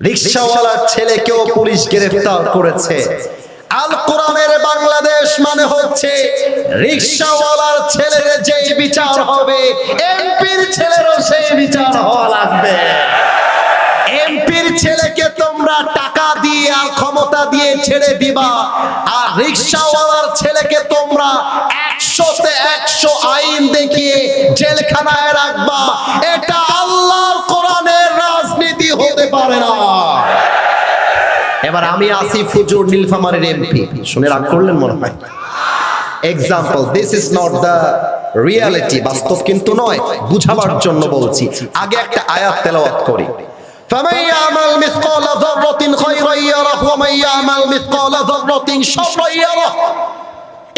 রিকশাওয়ালার ছেলেকেও পুলিশ গ্রেফতার করেছে। আল কোরআনের বাংলাদেশ মানে হচ্ছে রিকশাওয়ালার ছেলের যে বিচার হবে, এমপির ছেলেরও সেই বিচার হওয়া লাগবে। এমপির ছেলেকে তোমরা টাকা দিয়ে আর ক্ষমতা দিয়ে ছেড়ে দিবা, আর রিকশাওয়ালার ছেলেকে তোমরা 100-তে 100 আইন দেখিয়ে জেলখানায় রাখবা। এটা আল্লাহর কোরআনের রাজনীতি হতে পারে না। এবার আমি আসিফ হুজুর নীলফামারীর এমপি, শুনে রাগ করলেন মনে হয়। Example, this is not the reality, বাস্তব কিন্তু নয়, বুঝাবার জন্য বলছি। আগে একটা আয়াত তেলাওয়াত করি। فمن يعمل مثقال ذرة خيرا يره ومن يعمل مثقال ذرة شرا يره.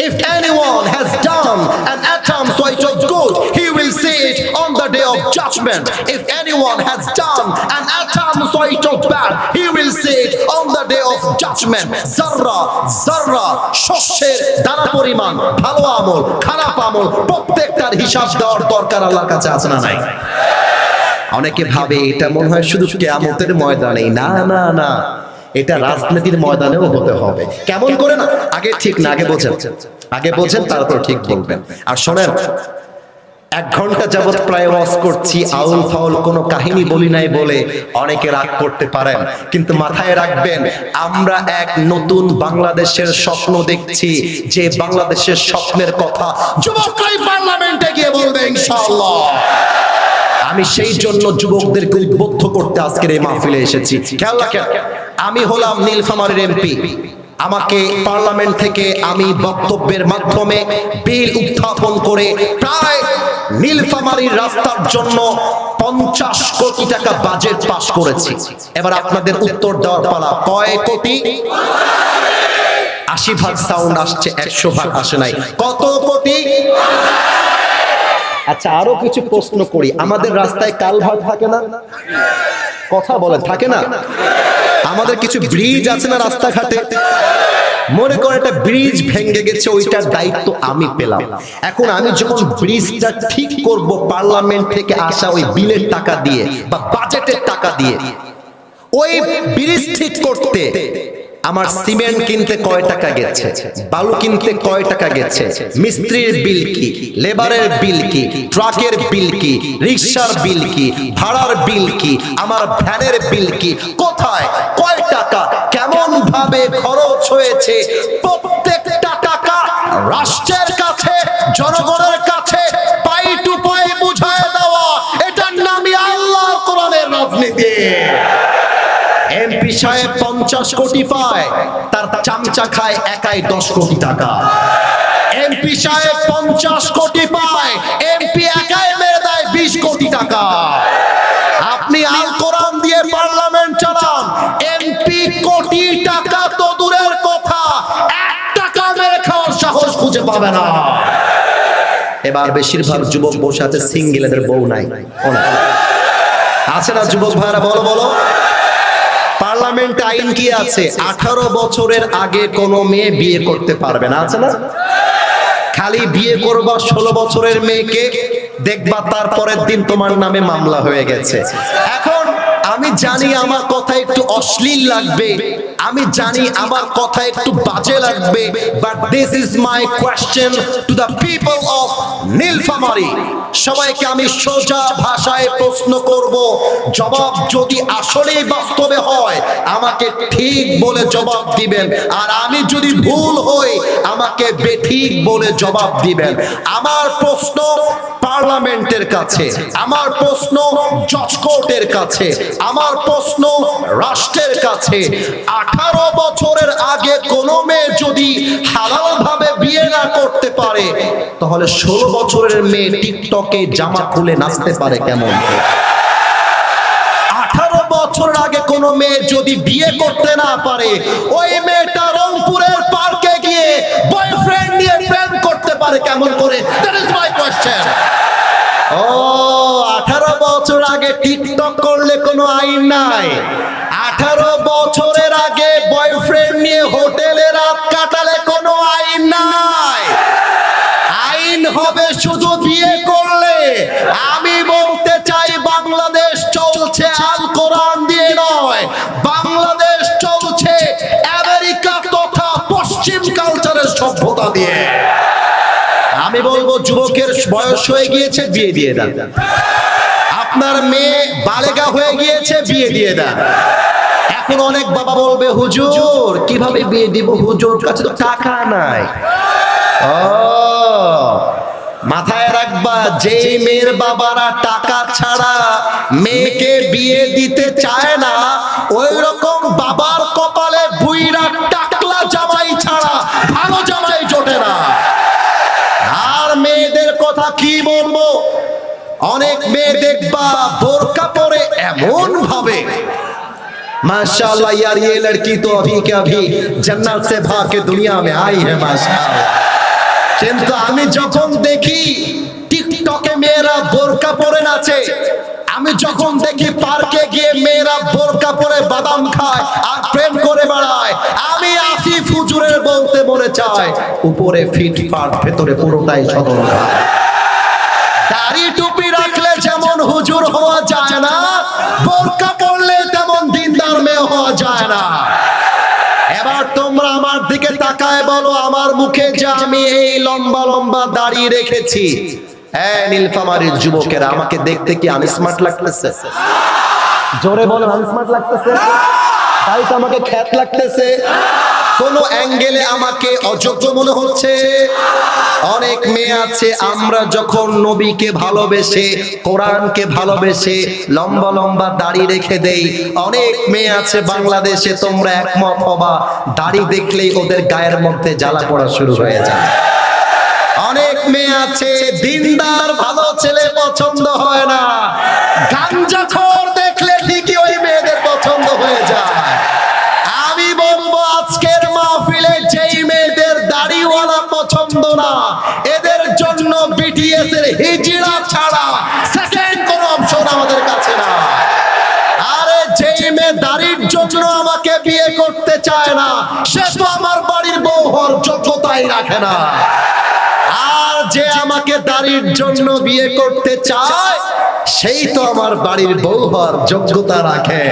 If anyone has done an atom weight of good, he will see it on the day of judgment. If anyone has done an atom weight of bad, he will see it on the day of judgment. Zarra, zarra, শস্যের দানা পরিমাণ, ভালো আমল খারাপ আমল প্রত্যেকটার হিসাব দেওয়ার দরকার আল্লাহর কাছে আছে না নাই? অনেকে ভাবে এটা মনে হয় শুধু কিয়ামতের ময়দানে। না না না, এটা রাজনীতির ময়দানেও হতে হবে। কেমন করে না? আগে ঠিক না, আগে বোঝেন তারপর ঠিক বলবেন। আর শোনেন, 1 ঘন্টা যাবত প্রায় ওয়াজ করছি, আউল ফাউল কোনো কাহিনী বলি নাই বলে অনেকে রাগ করতে পারেন, কিন্তু মাথায় রাখবেন আমরা এক নতুন বাংলাদেশের স্বপ্ন দেখছি, যে বাংলাদেশের স্বপ্নের কথা যুবকরাই পার্লামেন্টে গিয়ে বলবে ইনশাআল্লাহ। আমি সেই জন্য যুবকদেরকে উদ্বুদ্ধ করতে আজকের এই মাহফিলে এসেছি। খেয়াল রাখেন, আমি হলাম নীলফামারীর এমপি। আমাকে পার্লামেন্ট থেকে আমি বক্তব্যের মাধ্যমে বিল উত্থাপন করে প্রায় নীলফামারীর রাস্তার জন্য 50 কোটি টাকা বাজেট পাস করেছি। এবার আপনাদের উত্তর দেওয়ার পালা, কয় কোটি? 80% সাউন্ড আসছে, 100% আসে নাই। কত কোটি? আচ্ছা, আরো কিছু প্রশ্ন করি। আমাদের রাস্তায় কালভার্ট থাকে না? কথা বলেন, থাকে না? আমাদের কিছু ব্রিজ আছে না রাস্তাঘাটে? মনে করে একটা ব্রিজ ভেঙে গেছে, ওইটার দায়িত্ব আমি পেলাম। এখন আমি যখন ব্রিজটা ঠিক করব পার্লামেন্ট থেকে আসা ওই বিলের টাকা দিয়ে বা বাজেটের টাকা দিয়ে, ওই ব্রিজ ঠিক করতে আমার সিমেন্ট কিনতে কয় টাকা গেছে, বালু কিনতে কয় টাকা গেছে, মিস্ত্রির বিল কি, লেবারের বিল কি, ট্রাকের বিল কি, রিকশার বিল কি, ভাড়ার বিল কি, আমার ভ্যানের বিল কি, কোথায় কয় টাকা কেমন ভাবে খরচ হয়েছে, প্রত্যেকটা টাকা রাষ্ট্রের কাছে জনগণের কাছে পাই টু পাই বুঝায় দেওয়া, এটার নামই আল্লাহর কোরআনের রাজনীতি। এমপি সাহেব 50 কোটি পায়, তার চামচা খায় একাই 10 কোটি টাকা। এমপি সাহেব 50 কোটি পায়, এমপি একাই মেরে দেয় 20 কোটি টাকা। আপনি আল কোরআন দিয়ে পার্লামেন্ট চালান, এমপি কোটি টাকা তো দূরের কথা, 1 টাকা মেরে খাওয়ার সাহস খুঁজে পাবে না। এবার বেশিরভাগ যুবক বসে আছে, সিঙ্গেলদের বউ নাই, আছে না যুবক ভাইরা? বলো বলো। পার্লামেন্টে আইন কি আছে? 18 বছরের আগে কোনো মেয়ে বিয়ে করতে পারবে না, আছে না? খালি বিয়ে করবা 16 বছরের মেয়েকে, দেখবা তারপরের দিন তোমার নামে মামলা হয়ে গেছে। এখন আমি জানি আমার কথা একটু অশ্লীল লাগবে, আমি জানি আমার কথা একটু বাজে লাগবে, but this is my question to the people of Nilphamari. সবাইকে আমি সোজা ভাষায় প্রশ্ন করব, জবাব যদি আসলেই বাস্তবে হয় আমাকে ঠিক বলে জবাব দিবেন, আর আমি যদি ভুল হই আমাকে বেঠিক বলে জবাব দিবেন। আমার প্রশ্ন পার্লামেন্টের কাছে, আমার প্রশ্ন জজ কোর্টের কাছে, আমার প্রশ্ন রাষ্ট্রের কাছে, 18 বছরের আগে কোনো মেয়ে যদি হালাল ভাবে বিয়ে না করতে পারে, তাহলে 16 বছরের মেয়ে টিকটকে জামা খুলে নাচতে পারে কেমন? 18 বছরের আগে কোনো মেয়ে যদি বিয়ে করতে না পারে, ওই মেয়েটা রংপুরের পার্কে গিয়ে বয়ফ্রেন্ড নিয়ে প্রেম করতে পারে কেমন করে? That is my question. ও 18 বছর আগে টিকটক করলে কোনো আইন নাই, 18 বছরের আগে বয়ফ্রেন্ড নিয়ে হোটেলে রাত কাটালে কোনো আইন নাই। আইন হবে শুধু বিয়ে করলে। আমি বলতে চাই বাংলাদেশ চলছে আল কোরআন দিয়ে নয়, সভ্যতা দিয়ে। আমি বলবো যুবকের বয়স হয়ে গিয়েছে, বিয়ে দিয়ে দেন। আপনার মেয়ে বালেগা হয়ে গিয়েছে, বিয়ে দিয়ে দেন। এখন অনেক বাবা বলবে হুজুর কিভাবে বিয়ে দিব, হুজুর কাছে তো টাকা নাই। ও মাথায় রাখবা, যে মেয়ের বাবারা টাকা ছাড়া মেয়েকে বিয়ে দিতে চায় না, ওই রকম বাবার কপালে বুইরা টাকলা জামাই ছাড়া ভালো জামাই জোটে না। আর মেয়েদের কথা কি বলবো, অনেক মেয়ে দেখবা বোরকা পরে এমন ভাবে, माशाअल्लाह यार ये लड़की तो अभी के अभी जन्नत से भाग के दुनिया में आई है माशाअल्लाह। কিন্তু আমি যখন দেখি টিকটকে মেয়েরা বোরকা পরে নাচে, আমি যখন দেখি পার্কে গিয়ে মেয়েরা বোরকা পরে বাদাম খায় আর প্রেম করে বেড়ায়, আমি আসিফ হুজুরের বলতে মনে চায় উপরে ফিটফাট ভেতরে পুরোটাই সদরঘাট। দাড়ি টুপি রাখলে যেমন হুজুর হওয়া যায় না, বোরকা পরলে তেমন দিনদার মেয়ে হওয়া যায় না। এবার তোমরা আমার দিকে তাকায় বলো, আমার মুখে যে আমি এই লম্বা লম্বা দাড়ি রেখেছি, হ্যাঁ নীলফামারীর যুবকেরা আমাকে দেখতে কি আনস্মার্ট লাগতেছে? জোরে বলো, আনস্মার্ট লাগতেছে? তাই তো আমাকে খ্যাত লাগতেছে, কোন অ্যাঙ্গেলে আমাকে অযোগ্য মনে হচ্ছে। অনেক মেয়ে আছে আমরা যখন নবীকে ভালোবেসে কোরআনকে ভালোবেসে লম্বা লম্বা দাড়ি রেখে দেই, অনেক মেয়ে আছে বাংলাদেশে, তোমরা একমত হবা, দাড়ি দেখলেই ওদের গায়ের মধ্যে জ্বালা পড়া শুরু হয়ে যায়। অনেক মেয়ে আছে দিনদার ভালো ছেলে পছন্দ হয় না, গাঞ্জাখোর দেখলে ঠিকই ওই মেয়েদের পছন্দ হয়ে যায়। আমি বলবো আজকের মাহফিলে যেই মেয়েদের দাড়িওয়ালা পছন্দ না, এদের জন্য বিটিএস এর হিজড়া ছাড়া সেকেন্ড কোনো অপশন আমাদের কাছে না। আরে যেই মেয়ে দাড়ির জন্য আমাকে বিয়ে করতে চায় না, সে তো আমার বাড়ির বউ হওয়ার যোগ্যতাই রাখে না। আর যে আমাকে দাড়ির জন্য বিয়ে করতে চায়, সেই তো আমার বাড়ির বউ হওয়ার যোগ্যতা রাখে।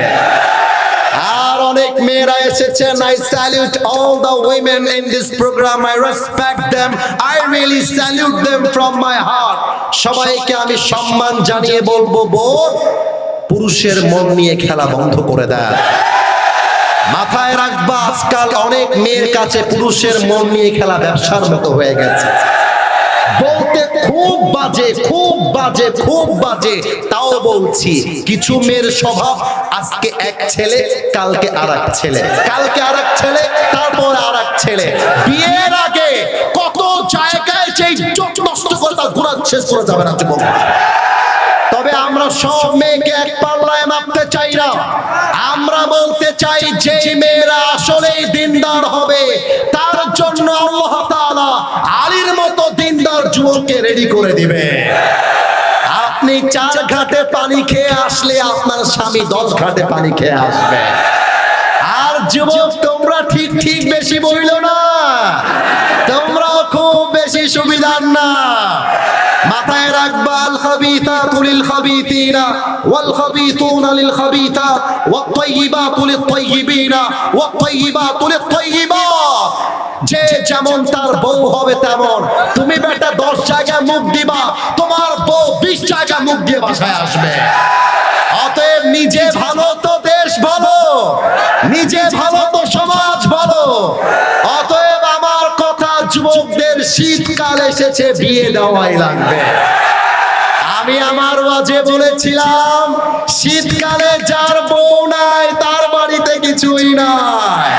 আর অনেক মেয়েরা এসেছেন, I salute all the women in this program, I respect them, I really salute them from my heart। সবাইকে আমি সম্মান জানিয়ে বলবো, বোন পুরুষের মন নিয়ে খেলা বন্ধ করে দেন। মাথায় রাখবা, আজকাল অনেক মেয়ের কাছে পুরুষের মন নিয়ে খেলা ব্যবসার মতো হয়ে গেছে। বলতে খুব বাজে, খুব বাজে, খুব বাজে, তাও বলছি কিছু মেয়ের স্বভাব আজকে এক ছেলে, কালকে আরেক ছেলে, কালকে আরেক ছেলে, তারপর আরেক ছেলে। বিয়ের আগে কত জায়গায় যেই চোখ নষ্ট করে তার গুণা শেষ করে যাবে না যুবক। তবে আমরা সব মেয়েকে এক পাল্লায় মাপতে চাই না। আমরা বলতে চাই যে মেয়েরা আসলেই দিনদার হবে, তার জন্য আল্লাহ তাআলা আলীর মতো দিনদার যুবককে রেডি করে দিবে। আপনি 4 ঘাটে পানি খেয়ে আসলে আপনার স্বামী 10 ঘাটে পানি খেয়ে আসবে। আর যুবক তোমরা ঠিক ঠিক বেশি বইল না, তোমরা খুব বেশি সুবিধার না। মাথায় রাখবা, আল খাবিতাতু লিল খাবিতিনা ওয়াল খাবিতুনা লিল খাবিতাত ওয়াত তাইয়িবাতু লিত তাইয়িবিনা ওয়াত তাইয়িবাতু লিত তাইয়িবাত। যে যেমন তার বউ হবে তেমন। তুমি বেটা 10 জায়গায় মুখ দিবা, তোমার বউ 20 জায়গায় মুখ দিয়ে বাসায় আসবে। অতএব নিজে ভালো তো দেশ ভালো, নিজে ভালো তো সমাজ ভালো। অতএব আমার কথা, যুবকদের শীতকাল এসেছে, বিয়ে দেওয়াই লাগবে। আমি আমার ওয়াজে বলেছিলাম, শীতকালে যার বউ নাই তার বাড়িতে কিছুই নাই।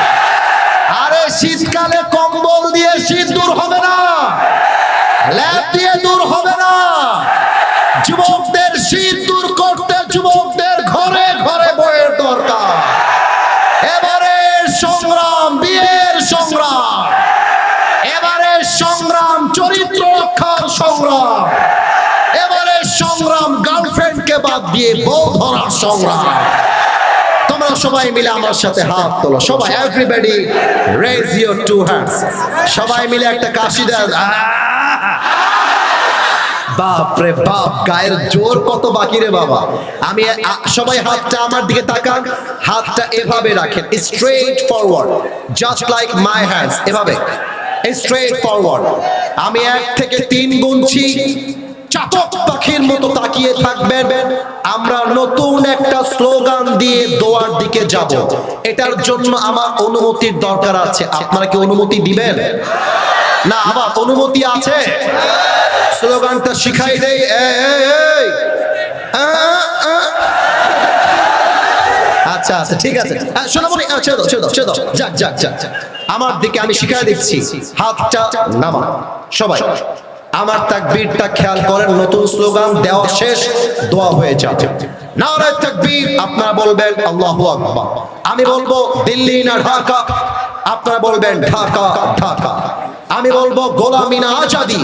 আরে শীতকালে কম্বল দিয়ে শীত দূর হবে না, ল্যাপ দিয়ে দূর হবে না। যুবকদের শীত দূর করতে যুবকদের ঘরে ঘরে বইয়ের দরকার। এবারে সংগ্রাম বিয়ের সংগ্রাম, এবারে সংগ্রাম চরিত্র রক্ষার সংগ্রাম, এবারে সংগ্রাম গার্লফ্রেন্ডকে বাদ দিয়ে বউ ধরার সংগ্রাম। তোমরা সবাই মিলে আমার সাথে হাত তোলো, সবাই, এভরিবডি রেজ ইওর 2 হ্যান্ডস। সবাই মিলে একটা কাশি দেন। বাপ রে বাপ, গায়ের জোর কত বাকি রে বাবা। আমি সবাই হাতটা আমার দিকে তাকান, হাতটা এভাবে রাখেন, straight forward, just like my hands, এভাবে স্ট্রেট ফরওয়ার্ড। আমি 1 থেকে 3 গুনছি, চাতক পাখির মতো তাকিয়ে থাকবেন। আমরা নতুন একটা স্লোগান দিয়ে দোয়ার দিকে যাব। এটার জন্য আমার অনুমতির দরকার আছে। আপনারা কি অনুমতি দিবেন? না, আমার অনুমতি আছে। স্লোগানটা শিখাই দেই। আচ্ছা আচ্ছা, ঠিক আছে। সোনামণি, ছেড়ে দাও। যাক, আমার দিকে আমি শিখাই দিচ্ছি। হাতটা নামা সবাই। আমার তাকবীরটা খেয়াল করেন। নতুন স্লোগান দেওয়া শেষ, দোয়া হয়ে যাবে। নারায়ে তাকবীর। আপনারা বলবেন আল্লাহু আকবার। আমি বলবো দিল্লি না ঢাকা, আপনারা বলবেন ঢাকা ঢাকা। আমি বলবো গোলামি না আজাদি,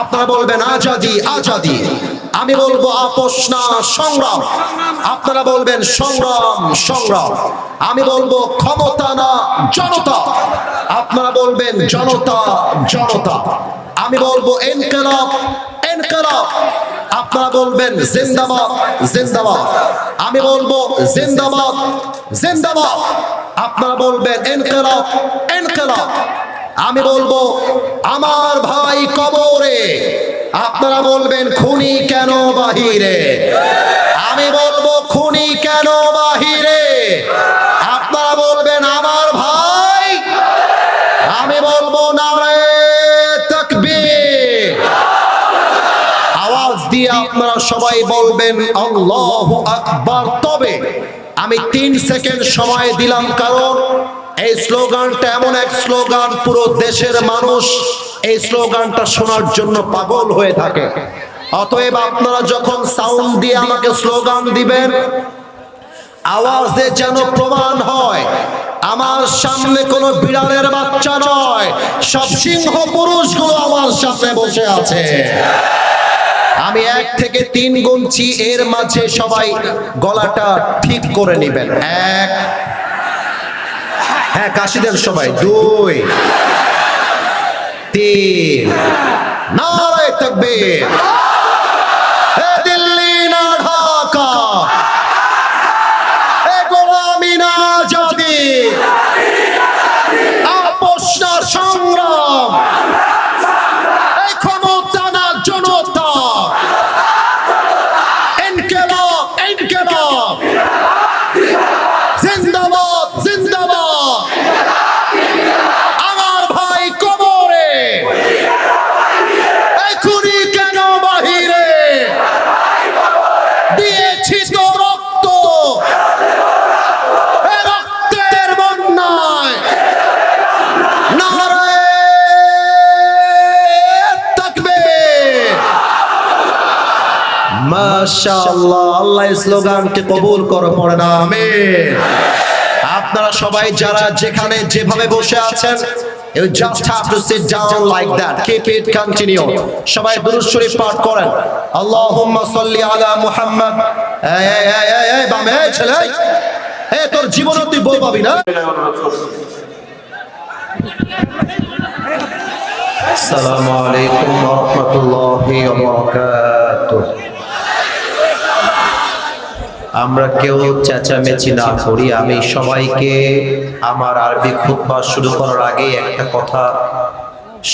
আপনারা বলবেন আজাদি আজাদি। আমি বলবো আপোষ না সংগ্রাম, আপনারা বলবেন সংগ্রাম সংগ্রাম। আমি বলবো ক্ষমতা না জনতা, আপনারা বলবেন জনতা জনতা। আমি বলবো ইনকিলাব ইনকিলাব, আপনারা বলবেন জিন্দাবাদ জিন্দাবাদ। আমি বলবো জিন্দাবাদ জিন্দাবাদ, আপনারা বলবেন ইনকিলাব ইনকিলাব। আমি বলবো আমার ভাই কবরে, আপনারা বলবেন খুনি কেন বাহিরে। আমি বলবো খুনি কেন বাহিরে, আপনারা বলবেন আমার ভাই। আমি বলবো নারায়ে তাকবীর। আওয়াজ দিয়ে আপনারা সবাই বলবেন আল্লাহু আকবার। তবে আমি 3 সেকেন্ড সময় দিলাম, কারণ এই স্লোগানটা এমন এক স্লোগান, পুরো দেশের মানুষ এই স্লোগানটা শোনার জন্য পাগল হয়ে থাকে। অতএব আপনারা যখন সাউন্ড দিয়ে আমাকে স্লোগান দিবেন, আওয়াজে যেন প্রমাণ হয় আমার সামনে কোনো বিড়ালের বাচ্চা নয়, সব সিংহ পুরুষগুলো আমার সামনে বসে আছে। আমি 1 থেকে 3 গুনছি, এর মাঝে সবাই গলাটা ঠিক করে নেবেন। 1, হ্যাঁ কাশি দেন সবাই। 2, 3। নারায়ে তাকবীর। হে দিল্লি না ঢাকা, হে গোলামি না আজাদি, আপোষ না সংগ্রাম, এই ক্ষমতা না জনতা, ইনকিলাব ইনকিলাব, জিন্দাবাদ জিন্দাবাদ। আমার ভাই কবরে, এই খুনি কেন বাহিরে, দিয়েছি তো রক্ত, এই রক্তের বন্যায় নারায়ে তাকবীর। মাশাআল্লাহ, আল্লাহ স্লোগানকে কবুল করো, পড়ে না আমিন। আপনারা সবাই যারা যেখানে যেভাবে বসে আছেন, you just have to sit down like that. Keep it continue. সবাই দুরূদ শরীফ পাঠ করেন। আল্লাহুম্মা সাল্লি আলা মুহাম্মদ। এই বামে ছেলে, এই তোর জীবনে তুই বউ পাবি না। আসসালামু আলাইকুম ওয়া রাহমাতুল্লাহি ওয়া বারাকাতুহু। আমরা কেউ চেঁচামেচি না করি। আমি সবাইকে আমার আরবি খুতবা শুরু করার আগে একটা কথা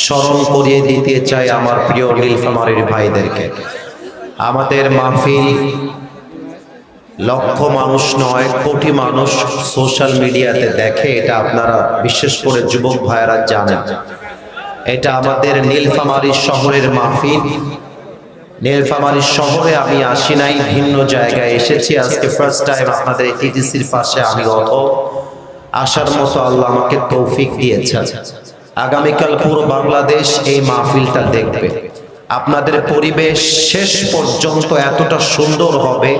স্মরণ করিয়ে দিতে চাই আমার প্রিয় নীলফামারীর ভাইদেরকে। আমাদের মাহফিল লক্ষ মানুষ নয়, কোটি মানুষ সোশ্যাল মিডিয়াতে দেখে, এটা আপনারা বিশেষ করে যুবক ভাইয়েরা জানেন। এটা আমাদের নীলফামারী শহরের মাহফিল। নীলফামারী শহরে আমি আসি নাই, ভিন্ন জায়গায় এসেছি। আজকে ফার্স্ট টাইম আপনাদের এই টিটিসির পাশে আমি আসার মতো আল্লাহ আমাকে তৌফিক দিয়েছেন। আগামীকাল পুরো বাংলাদেশ এই মাহফিলটা দেখবে। আপনাদের পরিবেশ শেষ পর্যন্ত এতটা সুন্দর হবে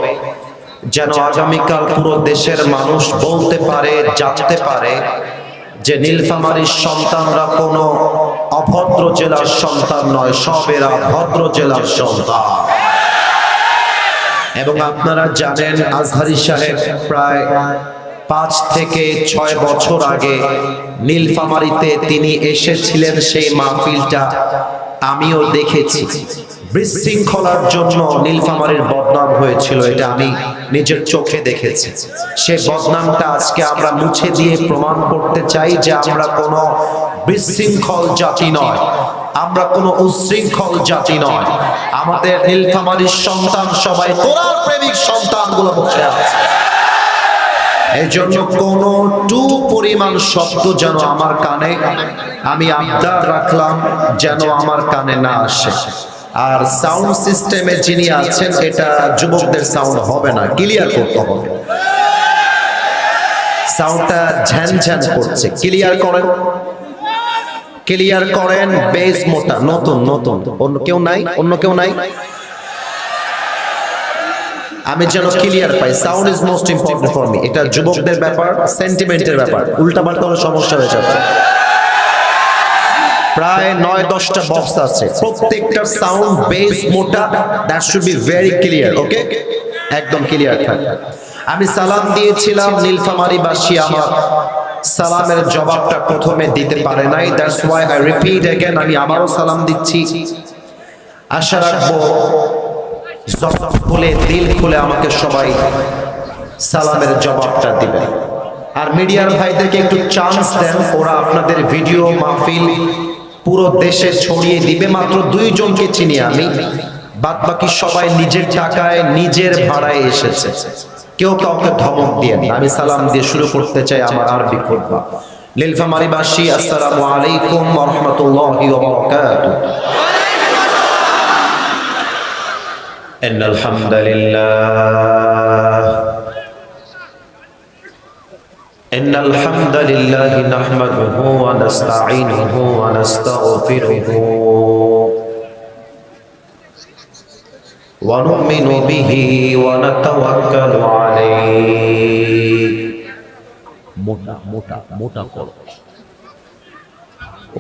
যেন আগামীকাল পুরো দেশের মানুষ বলতে পারে, জানতে পারে যে নীলফামারীর সন্তানরা কোনো অভদ্র জেলার সন্তান নয়, সব এরা ভদ্র জেলার সন্তান। এবং আপনারা জানেন আজহারী সাহেব প্রায় 5 থেকে 6 বছর আগে নীলফামারীতে তিনি এসেছিলেন। সেই মাহফিলটা আমিও দেখেছি। বিশৃঙ্খলার জন্য নীলফামারীর বদনাম হয়েছিল, এটা আমি নিজের চোখে দেখেছি। সেই বদনামটা আজকে আমরা মুছে দিয়ে প্রমাণ করতে চাই যে আমরা কোনো বিশৃঙ্খল জাতি নয়, আমরা কোনো উশৃঙ্খল জাতি নয়। আমাদের নীলফামারীর সন্তান সবাই কোরআন প্রেমিক সন্তানগুলো বসে আছে। এই জন্য কোন টু পরিমাণ শব্দ যেন আমার কানে, আমি আবদার রাখলাম যেন আমার কানে না আসে। আর সাউন্ড সিস্টেমে যিনি আছেন, এটা যুবকদের সাউন্ড হবে না, ক্লিয়ার করতে হবে। সাউন্ডটা ঝ্যানঝ্যান করছে, ক্লিয়ার করেন, ক্লিয়ার করেন। বেস মোটা, নতুন নতুন। অন্য কেউ নাই? অন্য কেউ নাই? আমি যেন clear pi. Sound is most important for me. এটা যুবকদের ব্যাপার, সেন্টিমেন্টের ব্যাপার। উল্টাপাল্টা হলে সমস্যা হয়ে যাবে। প্রায় 9-10টা বক্স আছে, প্রত্যেকটার সাউন্ড বেস মোটা। That should be very clear. Okay, একদম ক্লিয়ার থাকে। আমি সালাম দিয়েছিলাম, নীলফামারীবাসী আমার সালামের জবাবটা প্রথমে দিতে পারে নাই। That's why I repeat again. আমি আবারও সালাম দিচ্ছি। আশা রাখবো জবাব খুলে, দিল খুলে আমাকে সবাই সালামের জবাবটা দিবেন। আর মিডিয়ার ভাইদেরকে একটু চান্স দেন, ওরা আপনাদের ভিডিও মাহফিল পুরো দেশে ছড়িয়ে দিবে। মাত্র 2 জনকে চিনি আমি, বাদ বাকি সবাই নিজের টাকায় নিজের ভাড়ায় এসেছে। কেউ কাউকে ধমক দিয়ে না। আমি সালাম দিয়ে শুরু করতে চাই আমার আরবি খুতবা। নীলফামারীবাসী, আসসালামু আলাইকুম ওয়া রাহমাতুল্লাহি ওয়া বারাকাতুহু। ইন্নাল হামদালিল্লাহ ইন্নাল হামদালিল্লাহি নাহমাদুহু ওয়া নাস্তাঈনুহু ওয়া নাস্তাগফিরুহু ونؤمن به ونتوكل عليه موتا موتا موتا করো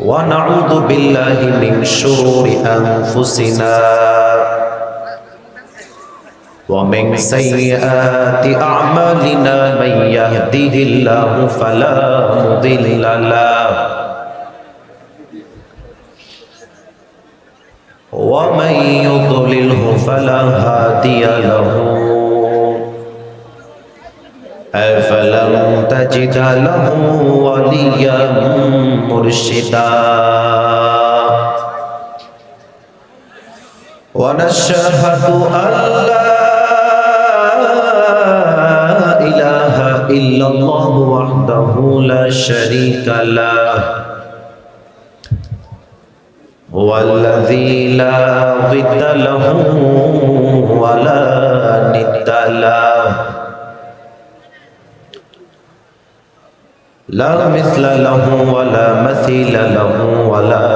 ونعوذ بالله من شرور أنفسنا ومن سيئات أعمالنا من يهده الله فلا مضل له ومن يضلله فلا هادي له أفلم تجد له وليا مرشدا ونشهد أن لا إله إلا الله وحده لا شريك له هو الذي لا ضد له ولا ند له لا مثل له ولا مثيل له ولا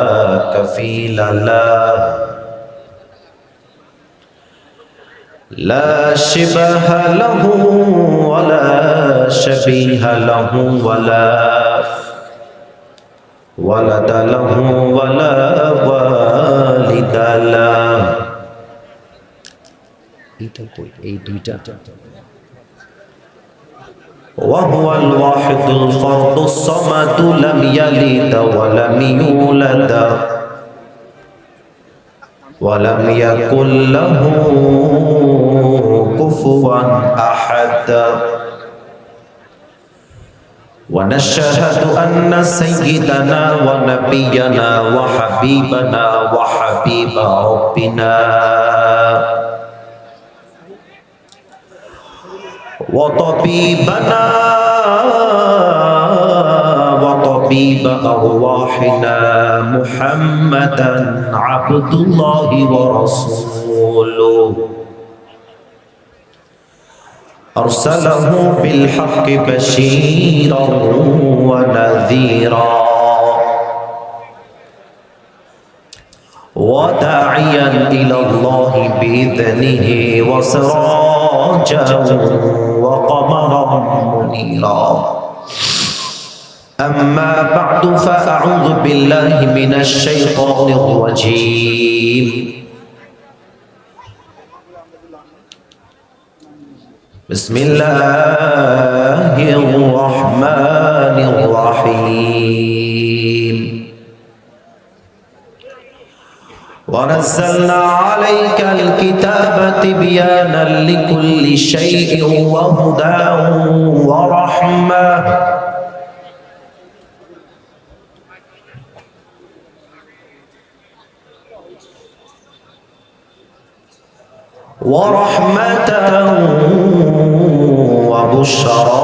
كفيل له لا شبه له ولا شبيه له ولا ولد له ولا والد له وهو الواحد الفرد الصمد لم يلد ولم يولد ولم يكن له كفوا أحد ونشهد أن سيدنا ونبينا وحبيبنا وحبيب ربنا وطبيبنا وطبيب أرواحنا محمدا عبد الله ورسوله أرسله بالحق بشيرا ونذيرا وداعيا إلى الله بإذنه وسراجا وقمرا منيرا أما بعد فأعوذ بالله من الشيطان الرجيم بسم الله الرحمن الرحيم ونزلنا عليك الكتاب تبيانا لكل شيء وهدى ورحمة ورحمة وبشرى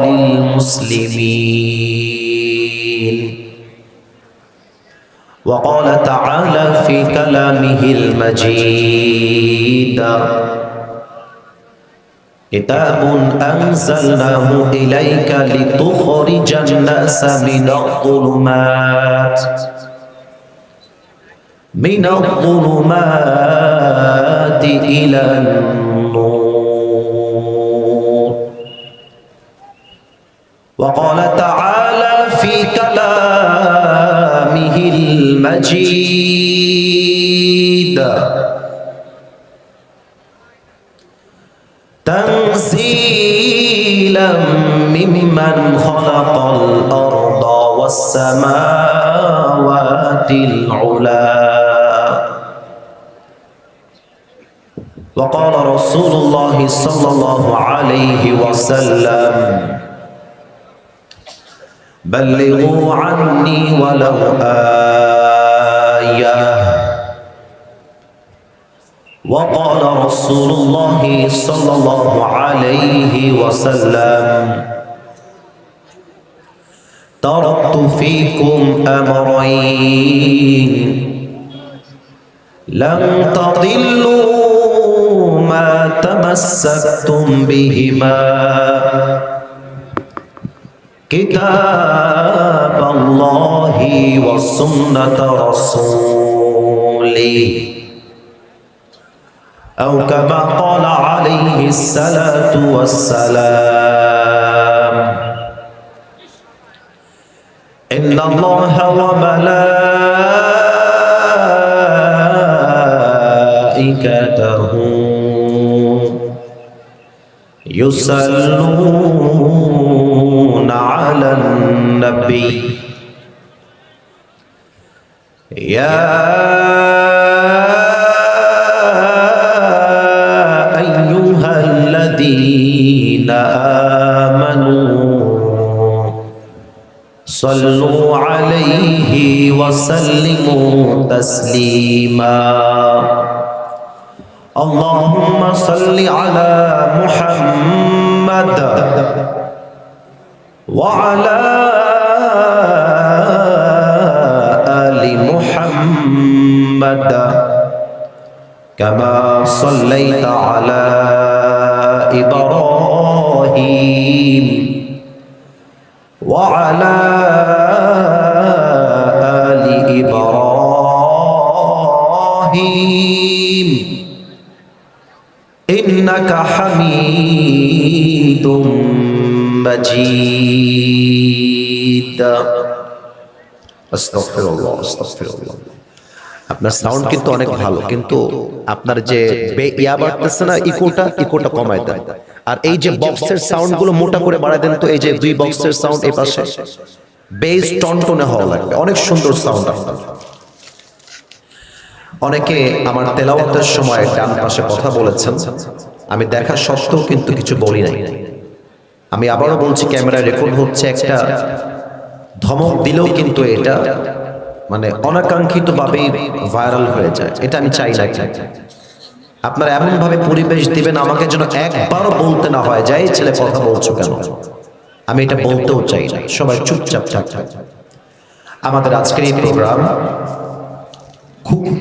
للمسلمين. وقال تعالى في كلامه المجيد: كتاب أنزلناه إليك لتخرج الناس من الظلمات إلى النور. وقال تعالى في كلامه المجيد: تنزيلا ممن خلق الأرض والسماوات العلى. وقال رسول الله صلى الله عليه وسلم: بلغوا عني ولو آية. وقال رسول الله صلى الله عليه وسلم: تركت فيكم أمرين لن تضلوا ما تمسكتم بهما، كتاب الله وسنة رسوله، أو كما قال عليه الصلاة والسلام: إن الله وملائكته يصلون على النبي يا أيها الذين آمنوا صلوا عليه وسلموا تسليما. اللهم صل على محمد وعلى آل محمد كما صليت على إبراهيم وعلى آل إبراهيم إنك حميد مجيد. আস্তাগফিরুল্লাহ আস্তাগফিরুল্লাহ। আপনার সাউন্ড কিন্তু অনেক ভালো, কিন্তু আপনার যে ইয়া বাড়তেছে না, ইকোটা কমায় দেন। আর এই যে বক্সের সাউন্ড গুলো মোটা করে বাড়ায় দেন। তো এই যে দুই বক্সের সাউন্ড এই পাশে বেস টনটনে হওয়া লাগবে, অনেক সুন্দর সাউন্ড আপনার। অনেকে আমার তেলাওয়াতের সময় ডান পাশে কথা বলেছেন, আমি দেখা সত্ত্বেও কিন্তু কিছু বলি নাই। আমি আবারও বলছি, ক্যামেরায় রেকর্ড হচ্ছে, একটা ধমক দিলেও কিন্তু এটা মানে অনাকাঙ্ক্ষিত ভাবেই ভাইরাল হয়ে যায়। এটা আমি চাই না। আপনারা এমন ভাবে পরিবেশ দিবেন আমাকে যেন একবারও বলতে না হয় যাই ছেলে কথা বলছো কেন। আমি এটা বলতেও চাই না, সবাই চুপচাপ থাকবে। আমাদের আজকের এই প্রোগ্রাম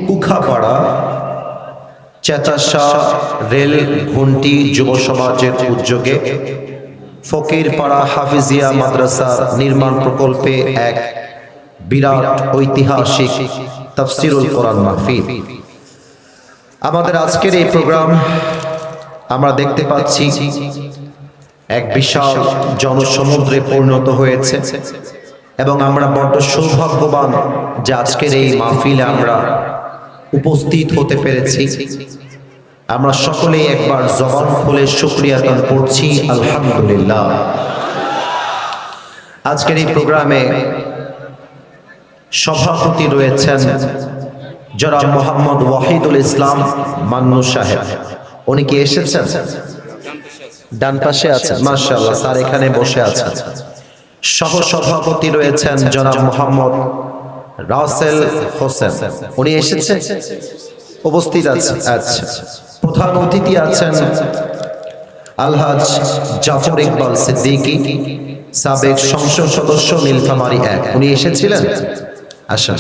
কুখাপাড়া চেতাসা রেল ঘুন্টি যুব সমাজের উদ্যোগে ফকিরপাড়া হাফিজিয়া মাদ্রাসা নির্মাণ প্রকল্পে এক বিরাট ঐতিহাসিক তাফসিরুল কোরআন মাহফিল। আমাদের আজকের এই প্রোগ্রাম আমরা দেখতে পাচ্ছি এক বিশাল জনসমুদ্রে পরিণত হয়েছে, এবং আমরা বড্ড সৌভাগ্যবান যে আজকের এই মাহফিলে আমরা উপস্থিত হতে পেরেছি। আমরা সকলেই একবার জবান খুলে শুকরিয়া আদান করছি, আলহামদুলিল্লাহ। আজকের এই প্রোগ্রামে সভাপতি রয়েছেন জনাব মোহাম্মদ ওয়াহিদুল ইসলাম মান্নু সাহেব। উনি কি এসেছেন? ডান পাশে আছেন, মাশাআল্লাহ, স্যার এখানে বসে আছেন। সহ সভাপতি রয়েছেন জনাব মোহাম্মদ রাসেল হোসেন। উনি এসেছেন? উপস্থিত আছে? আচ্ছা, প্রধান অতিথি আছেন আলহাজ জাফর ইকবাল সিদ্দিকী, সাবেক সংসদ সদস্য নীলফামারী 1, উনি এসেছিলেন। আচ্ছা,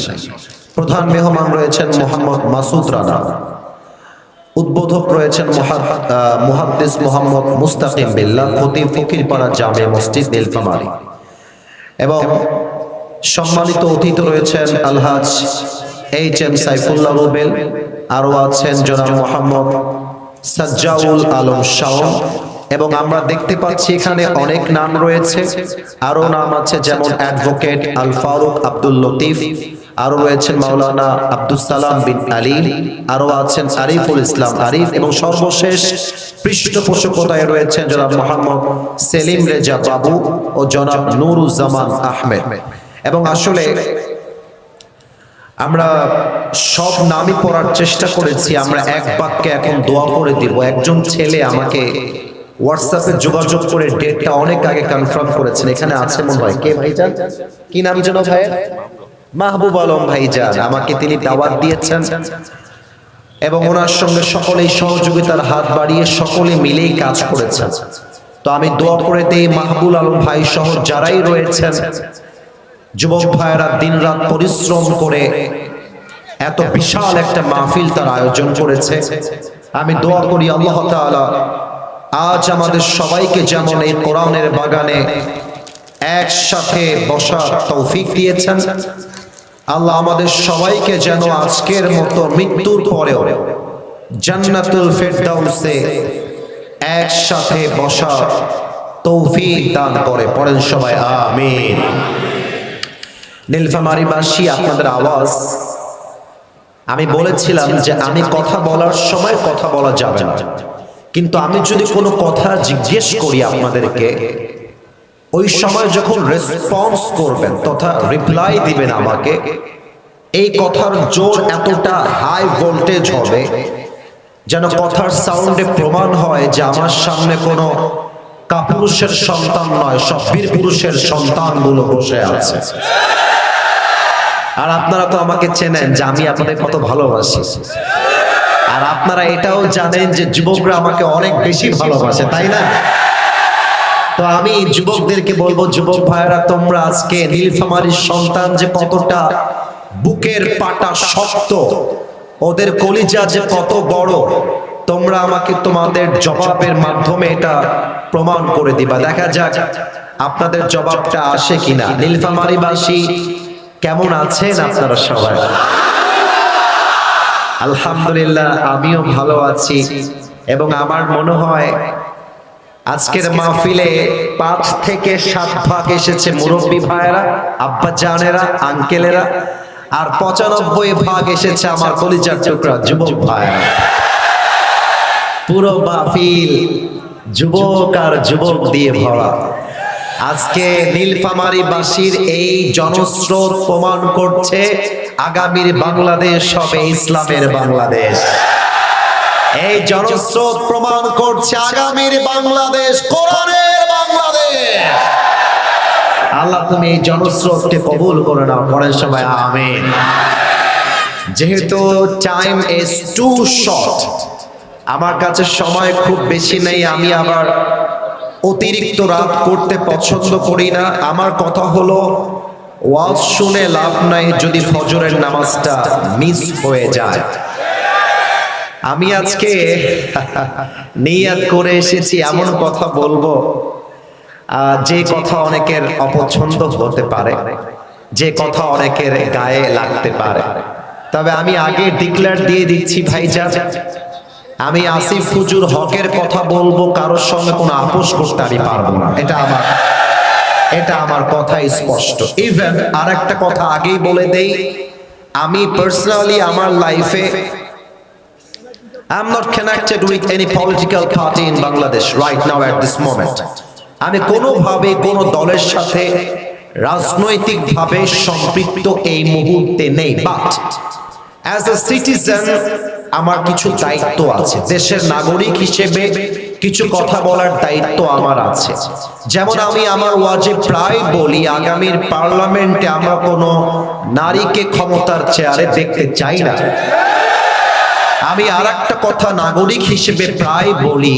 প্রধান মেহমান রয়েছেন মোহাম্মদ মাসুদ রানা, উদ্বোধক রয়েছেন মুহাদ্দিস মোহাম্মদ মুস্তাকিম বিল্লাহ, খতিব ফকিরপাড়া জামে মসজিদ নীলফামারী, এবং সম্মানিত অতিথি রয়েছেন আলহাজ HM সাইফুল্লাহ রুবেল, আরও আছেন জনাব মোহাম্মদ সাজ্জাউল আলম শাওন, এবং আমরা দেখতে পাচ্ছি এখানে অনেক নাম রয়েছে, আরও নাম আছে যেমন অ্যাডভোকেট আল ফারুক আব্দুল লতিফ, আরও রয়েছেন মাওলানা আব্দুস সালাম বিন আলী, আরও আছেন আরিফুল ইসলাম আরিফ, এবং সর্বশেষ পৃষ্ঠপোষকতায় রয়েছেন জনাব মোহাম্মদ সেলিম রেজা বাবু ও জনাব নুরুজ্জামান আহমেদ। এবং আসলে আমরা সব নামই পড়ার চেষ্টা করেছি, আমরা এক বাক্যে এখন দোয়া করে দিব। একজন ছেলে আমাকে হোয়াটসঅ্যাপে যোগাযোগ করে ডেটটা অনেক আগে কনফার্ম করেছেন, এখানে আছে মনে হয়, কে ভাইজান, কি নাম যেন ভাইয়ের? মাহবুব আলম ভাইজান, আমাকে তিনি দাওয়াত দিয়েছেন এবং ওনার সঙ্গে সকলেই সহযোগিতার হাত বাড়িয়ে সকলে মিলেই কাজ করেছেন। তো আমি দোয়া করে দেই মাহবুব আলম ভাই সহ যারাই রয়েছেন, যুবক ভাইয়েরা দিনরাত পরিশ্রম করে এত বিশাল একটা মাহফিল তার আয়োজন করেছে। আমি দোয়া করি আল্লাহ তাআলা আজ আমাদের সবাইকে যেমন এই কোরআনের বাগানে একসাথে বসার তৌফিক দিয়েছেন, আল্লাহ আমাদের সবাইকে যেন আজকের মতো মৃত্যুর পরেও জান্নাতুল ফেরদাউসে একসাথে বসার তৌফিক দান করে। পড়েন সবাই আমিন। নীলফামারীবাসী, আপনাদের আওয়াজ, আমি বলেছিলাম যে আমি কথা বলার সময় কথা বলা যাবে না, কিন্তু আমি যদি কোনো কথা জিজ্ঞেস করি আপনাদেরকে, ওই সময় যখন রেসপন্স করবেন তথা রিপ্লাই দিবেন আমাকে, এই কথার জোর এতটা হাই ভোল্টেজ হবে যেন কথার সাউন্ডে প্রমাণ হয় যে আমার সামনে কোনো কাপুরুষের সন্তান নয়, সব বীর পুরুষের সন্তানগুলো বসে আছে। আর আপনারা তো আমাকে চেনেন যে আমি আপনাদের কত ভালোবাসি, আর আপনারা এটাও জানেন যে যুবকরা আমাকে অনেক বেশি ভালোবাসে, তাই না? তো আমি যুবকদেরকে বলবো, যুবক ভাইরা, তোমরা আজকে নীলফামারীর সন্তান যে কতটা বুকের পাটা শক্ত, ওদের কলিজা যে কত বড়, তোমরা আমাকে তোমাদের জবাবের মাধ্যমে এটা প্রমাণ করে দিবা। দেখা যাক আপনাদের জবাবটা আসে কিনা। নীলফামারীবাসী কেমন আছেন আপনারা সবাই? আলহামদুলিল্লাহ, আমিও ভালো আছি। এবং আমার মনে হয় আজকের মাহফিলে 5 থেকে 7 ভাগ এসেছে মুরব্বী ভাইয়েরা, আব্বা জানেরা, আঙ্কেলেরা, আর 95 ভাগ এসেছে আমার কলিজার টুকরা যুবক ভাইয়েরা। পুরো মাহফিল যুবক আর যুবক দিয়ে ভরা। আজকে নীলফামারীবাসীর এই জনস্রোত প্রমাণ করছে আগামীর বাংলাদেশ হবে ইসলামের বাংলাদেশ। এই জনস্রোত প্রমাণ করছে আগামীর বাংলাদেশ কোরআনের বাংলাদেশ। আল্লাহ তুমি এই জনস্রোতকে কবুল করে নাও। পড়েন সবাই আমিন। যেহেতু টাইম ইজ টু শর্ট, আমার কাছে সময় খুব বেশি নেই, আমি আবার অতিরিক্ত রাত করতে পছন্দ করি না। আমার কথা হলো, ওয়াজ শুনে লাভ নাই যদি ফজরের নামাজটা মিস হয়ে যায়। আমি আজকে নিয়াত করে এসেছি এমন কথা বলবো যে কথা অনেকের অপছন্দ হতে পারে, যে কথা অনেকের গায়ে লাগতে পারে। তবে আমি আগে ডিক্লেয়ার দিয়ে দিচ্ছি ভাইজান, আমি আসিফ হুজুর হকের কথা বলবো, কারোর সঙ্গে কোনো আপোষ করতে আমি পারবো না। এটা আমার কথা স্পষ্ট। ইভেন আর একটা কথা আগেই বলে দেই, আমি পার্সোনালি আমার লাইফে I'm not connected with any political party in Bangladesh right now at this moment. আমি কোনোভাবে কোনো দলের সাথে রাজনৈতিকভাবে সম্পৃক্ত এই মুহূর্তে নেই। বাট অ্যাজ এ সিটিজেন আমার কিছু দায়িত্ব আছে, দেশের নাগরিক হিসেবে কিছু কথা বলার দায়িত্ব আমার আছে। যেমন আমি আমার ওয়াজে প্রায় বলি, আগামীর পার্লামেন্টে আমরা কোনো নারীকে ক্ষমতার চেয়ারে দেখতে চাই না। আমি আর একটা কথা নাগরিক হিসেবে প্রায় বলি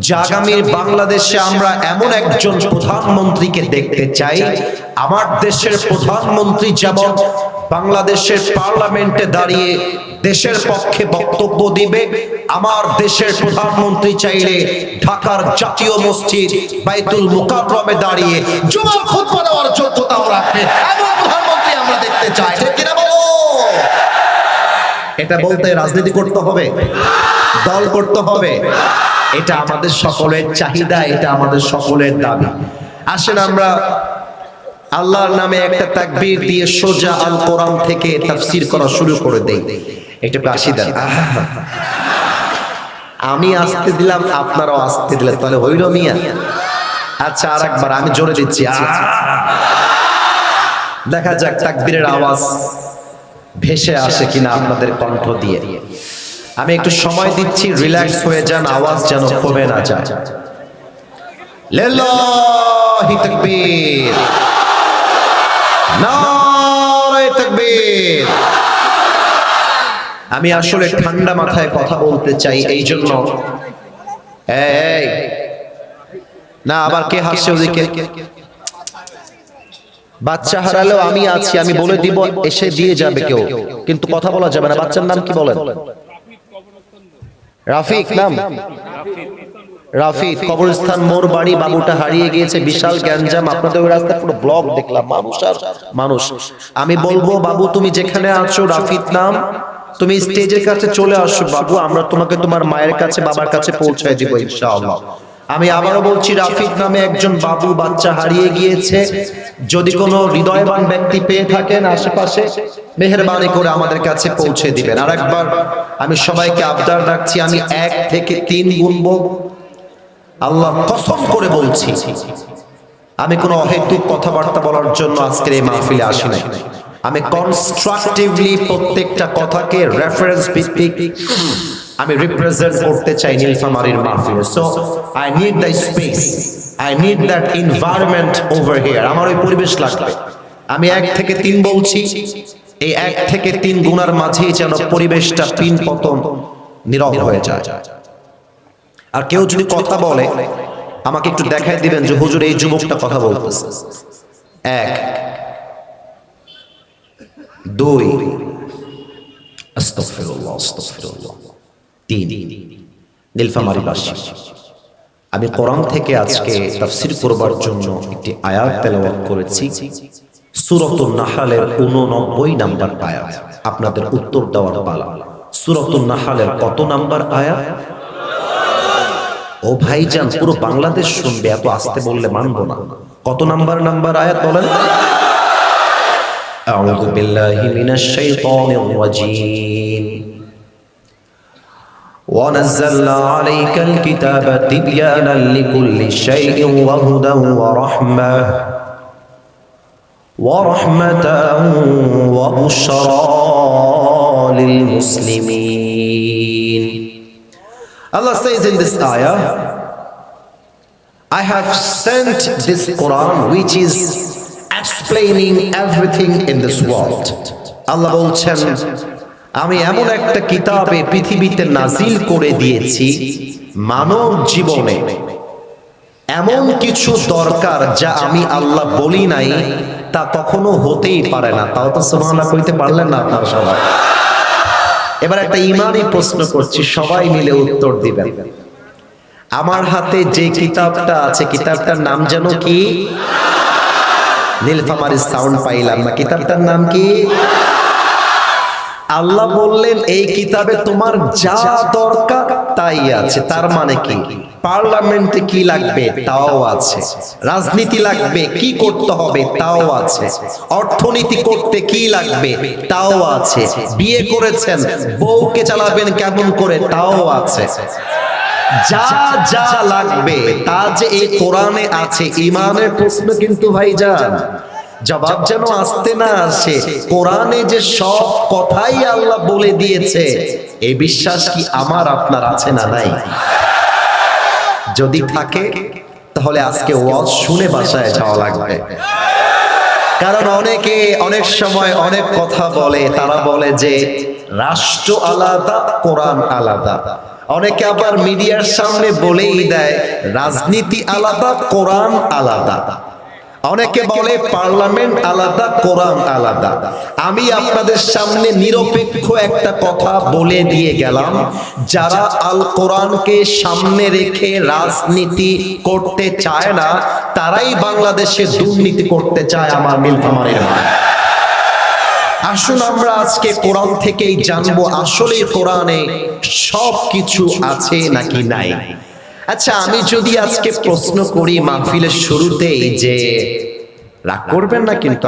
যে আগামীর বাংলাদেশে আমরা এমন একজন প্রধানমন্ত্রীকে দেখতে চাই, আমার দেশের প্রধানমন্ত্রী যেমন বাংলাদেশের পার্লামেন্টে দাঁড়িয়ে দেশের পক্ষে বক্তব্য দিবে, আমার দেশের প্রধানমন্ত্রী চাইলে ঢাকার জাতীয় মসজিদ বাইতুল মুকাররমে দাঁড়িয়ে জুমার খুতবা দেওয়ার যোগ্যতাও রাখে। এমন প্রধানমন্ত্রী আমরা দেখতে চাই, ঠিক কিনা বলো? এটা বলতে রাজনীতি করতে হবে, দল করতে হবে, এটা আমাদের সকলের চাহিদা, এটা আমাদের সকলের দাবি। আসেন আমরা আল্লাহর নামে একটা তাকবীর দিয়ে সোজা আল কোরআন থেকে তাফসীর করা শুরু করে দেই। একটু কাশি দেন। আমি আসতে দিলাম, আপনারাও আসতে দিলেন, তাহলে হইল মিয়া? আচ্ছা আরেকবার আমি জোরে দিচ্ছি। দেখা যাক তাকবীরের আওয়াজ ভেসে আসে কিনা আপনাদের কণ্ঠ দিয়ে। আমি একটু সময় দিচ্ছি, রিল্যাক্স হয়ে যান, আওয়াজ যেন কমে না যায়। লিল্লাহি তাকবীর, নারায়ে তাকবীর। আমি আসলে ঠান্ডা মাথায় কথা বলতে চাই, এই জন্য এই না আবার কে হাসছে ওদিকে? বাচ্চা হারালেও আমি আছি, আমি বলে দিব, এসে দিয়ে যাবে কেউ, কিন্তু কথা বলা যাবে না। বাচ্চার নাম কি বলেন? রাফিক নাম? রাফিক, কবরস্থান মোর বাড়ি, বাবুটা হারিয়ে গিয়েছে, বিশাল গ্যাঞ্জাম, আপনাদের ওই রাস্তায় পুরো ব্লক দেখলাম, মানুষ আর মানুষ। আমি বলবো বাবু তুমি যেখানে আছো, রাফিক নাম, তুমি স্টেজের কাছে চলে আসো বাবু, আমরা তোমাকে তোমার মায়ের কাছে বাবার কাছে পৌঁছায় দিব ইনশাআল্লাহ। আমি আবারও বলছি, রাফিক নামে একজন বাবু বাচ্চা হারিয়ে গিয়েছে, যদি কোনো হৃদয়বান ব্যক্তি পেয়ে থাকেন আশেপাশে, মেহেরবানি করে আমাদের কাছে পৌঁছে দিবেন। আর একবার আমি সবাইকে আবদার রাখছি, আমি 1 থেকে 3 গুনবো, আল্লাহ কসম করে বলছি, আমি কোনো অহেতুক কথাবার্তা বলার জন্য আজকের এই মাহফিলে আসি নাই। আমি কনস্ট্রাকটিভলি প্রত্যেকটা কথাকে রেফারেন্স ভিত্তিক আমি রিপ্রেজেন্ট করতে চাই নীলফামারীর মাহফিলে। So I need the space, I need that environment over here. আমার ওই পরিবেশ লাগবে। আমি 1 থেকে 3 বলছি, এই 1 থেকে 3 গুণার মাঝেই যেন পরিবেশটা পিন পতন নীরব হয়ে যায়। আর কেউ যদি কথা বলে আমাকে একটু দেখাই দিবেন যে হুজুর এই যুবকটা কথা বলতেছে। 1 2 আস্তাগফিরুল্লাহ আস্তাগফিরুল্লাহ 3 নীলফামারীবাসী, আমি কোরআন থেকে আজকে তাফসীর করবার জন্য একটি আয়াত তেলাওয়াত করেছি, সূরাতুন নাহলের 89 নাম্বার আয়াত। আপনাদের উত্তর দেওয়ার পালা। সূরাতুন নাহলের কত নাম্বার আয়াত? ও ভাইজান পুরো বাংলাদেশ শুনবে, এত আস্তে বললে মানবো না। কত নাম্বার আয়াত বলেন? আউযু বিল্লাহি মিনাশ শাইতানির রাজীম। ونزلنا عليك الكتاب تبيانا لكل شيء وهدى ورحمة وبشرى للمسلمين. Allah says in this ayah, I have sent this Quran which is explaining everything in this world. Allah বলছেন আমি এমন একটা কিতাবে পৃথিবীতে নাজিল করে দিয়েছি, মানব জীবনে এমন কিছু দরকার যা আমি আল্লাহ বলি নাই তা কখনো হতেই পারে না। তাও তো সুবহানাল্লাহ কইতে পারলেন না আপনারা সবাই। এবার একটা ইমানি প্রশ্ন করছি, সবাই মিলে উত্তর দিবেন। আমার হাতে যে কিতাবটা আছে, কিতাবটার নাম যেন কি? নীলফামারীর সাউন্ড পাইলাম না। কিতাবটার নাম কি? আল্লাহ বললেন এই কিতাবে তোমার যা দরকার তাই আছে। তার মানে কি? পার্লামেন্টে কি লাগবে তাও আছে, রাজনীতি লাগবে কি করতে হবে তাও আছে, অর্থনীতি করতে কি লাগবে তাও আছে, বিয়ে করেছেন বউকে চালাবেন কেমন করে তাও আছে। যা যা লাগবে তা যে এই কোরআনে আছে। ইমানের প্রশ্ন কিন্তু ভাইজান জবাব যেন আসতে না আসে, কোরআনে যে সব কথাই আল্লাহ বলে দিয়েছে এই বিশ্বাস কি আমার আপনার আছে না নাই? যদি থাকে তাহলে আজকে ওয়াজ শুনে বাসায় যাওয়া লাগবে। কারণ অনেকে অনেক সময় অনেক কথা বলে, তারা বলে যে রাষ্ট্র আলাদা, কোরআন আলাদা। অনেকে আবার মিডিয়ার সামনে বলেই দেয় রাজনীতি আলাদা, কোরআন আলাদা। অনেকে বলে পার্লামেন্ট আলাদা, কোরআন আলাদা। আমি আপনাদের সামনে নিরপেক্ষ একটা কথা বলে দিয়ে গেলাম, যারা আল কোরআনকে সামনে রেখে রাজনীতি করতে চায় না, তারাই বাংলাদেশে দুর্নীতি করতে চায়। আমার নীলফামারীর মা, আসুন আমরা আজকে কোরআন থেকেই জানবো আসলে কোরআনে সব কিছু আছে নাকি নাই। আচ্ছা, আমি যদি আজকে প্রশ্ন করি মাহফিলের শুরুতেই, যে রাগ করবেন না কিন্তু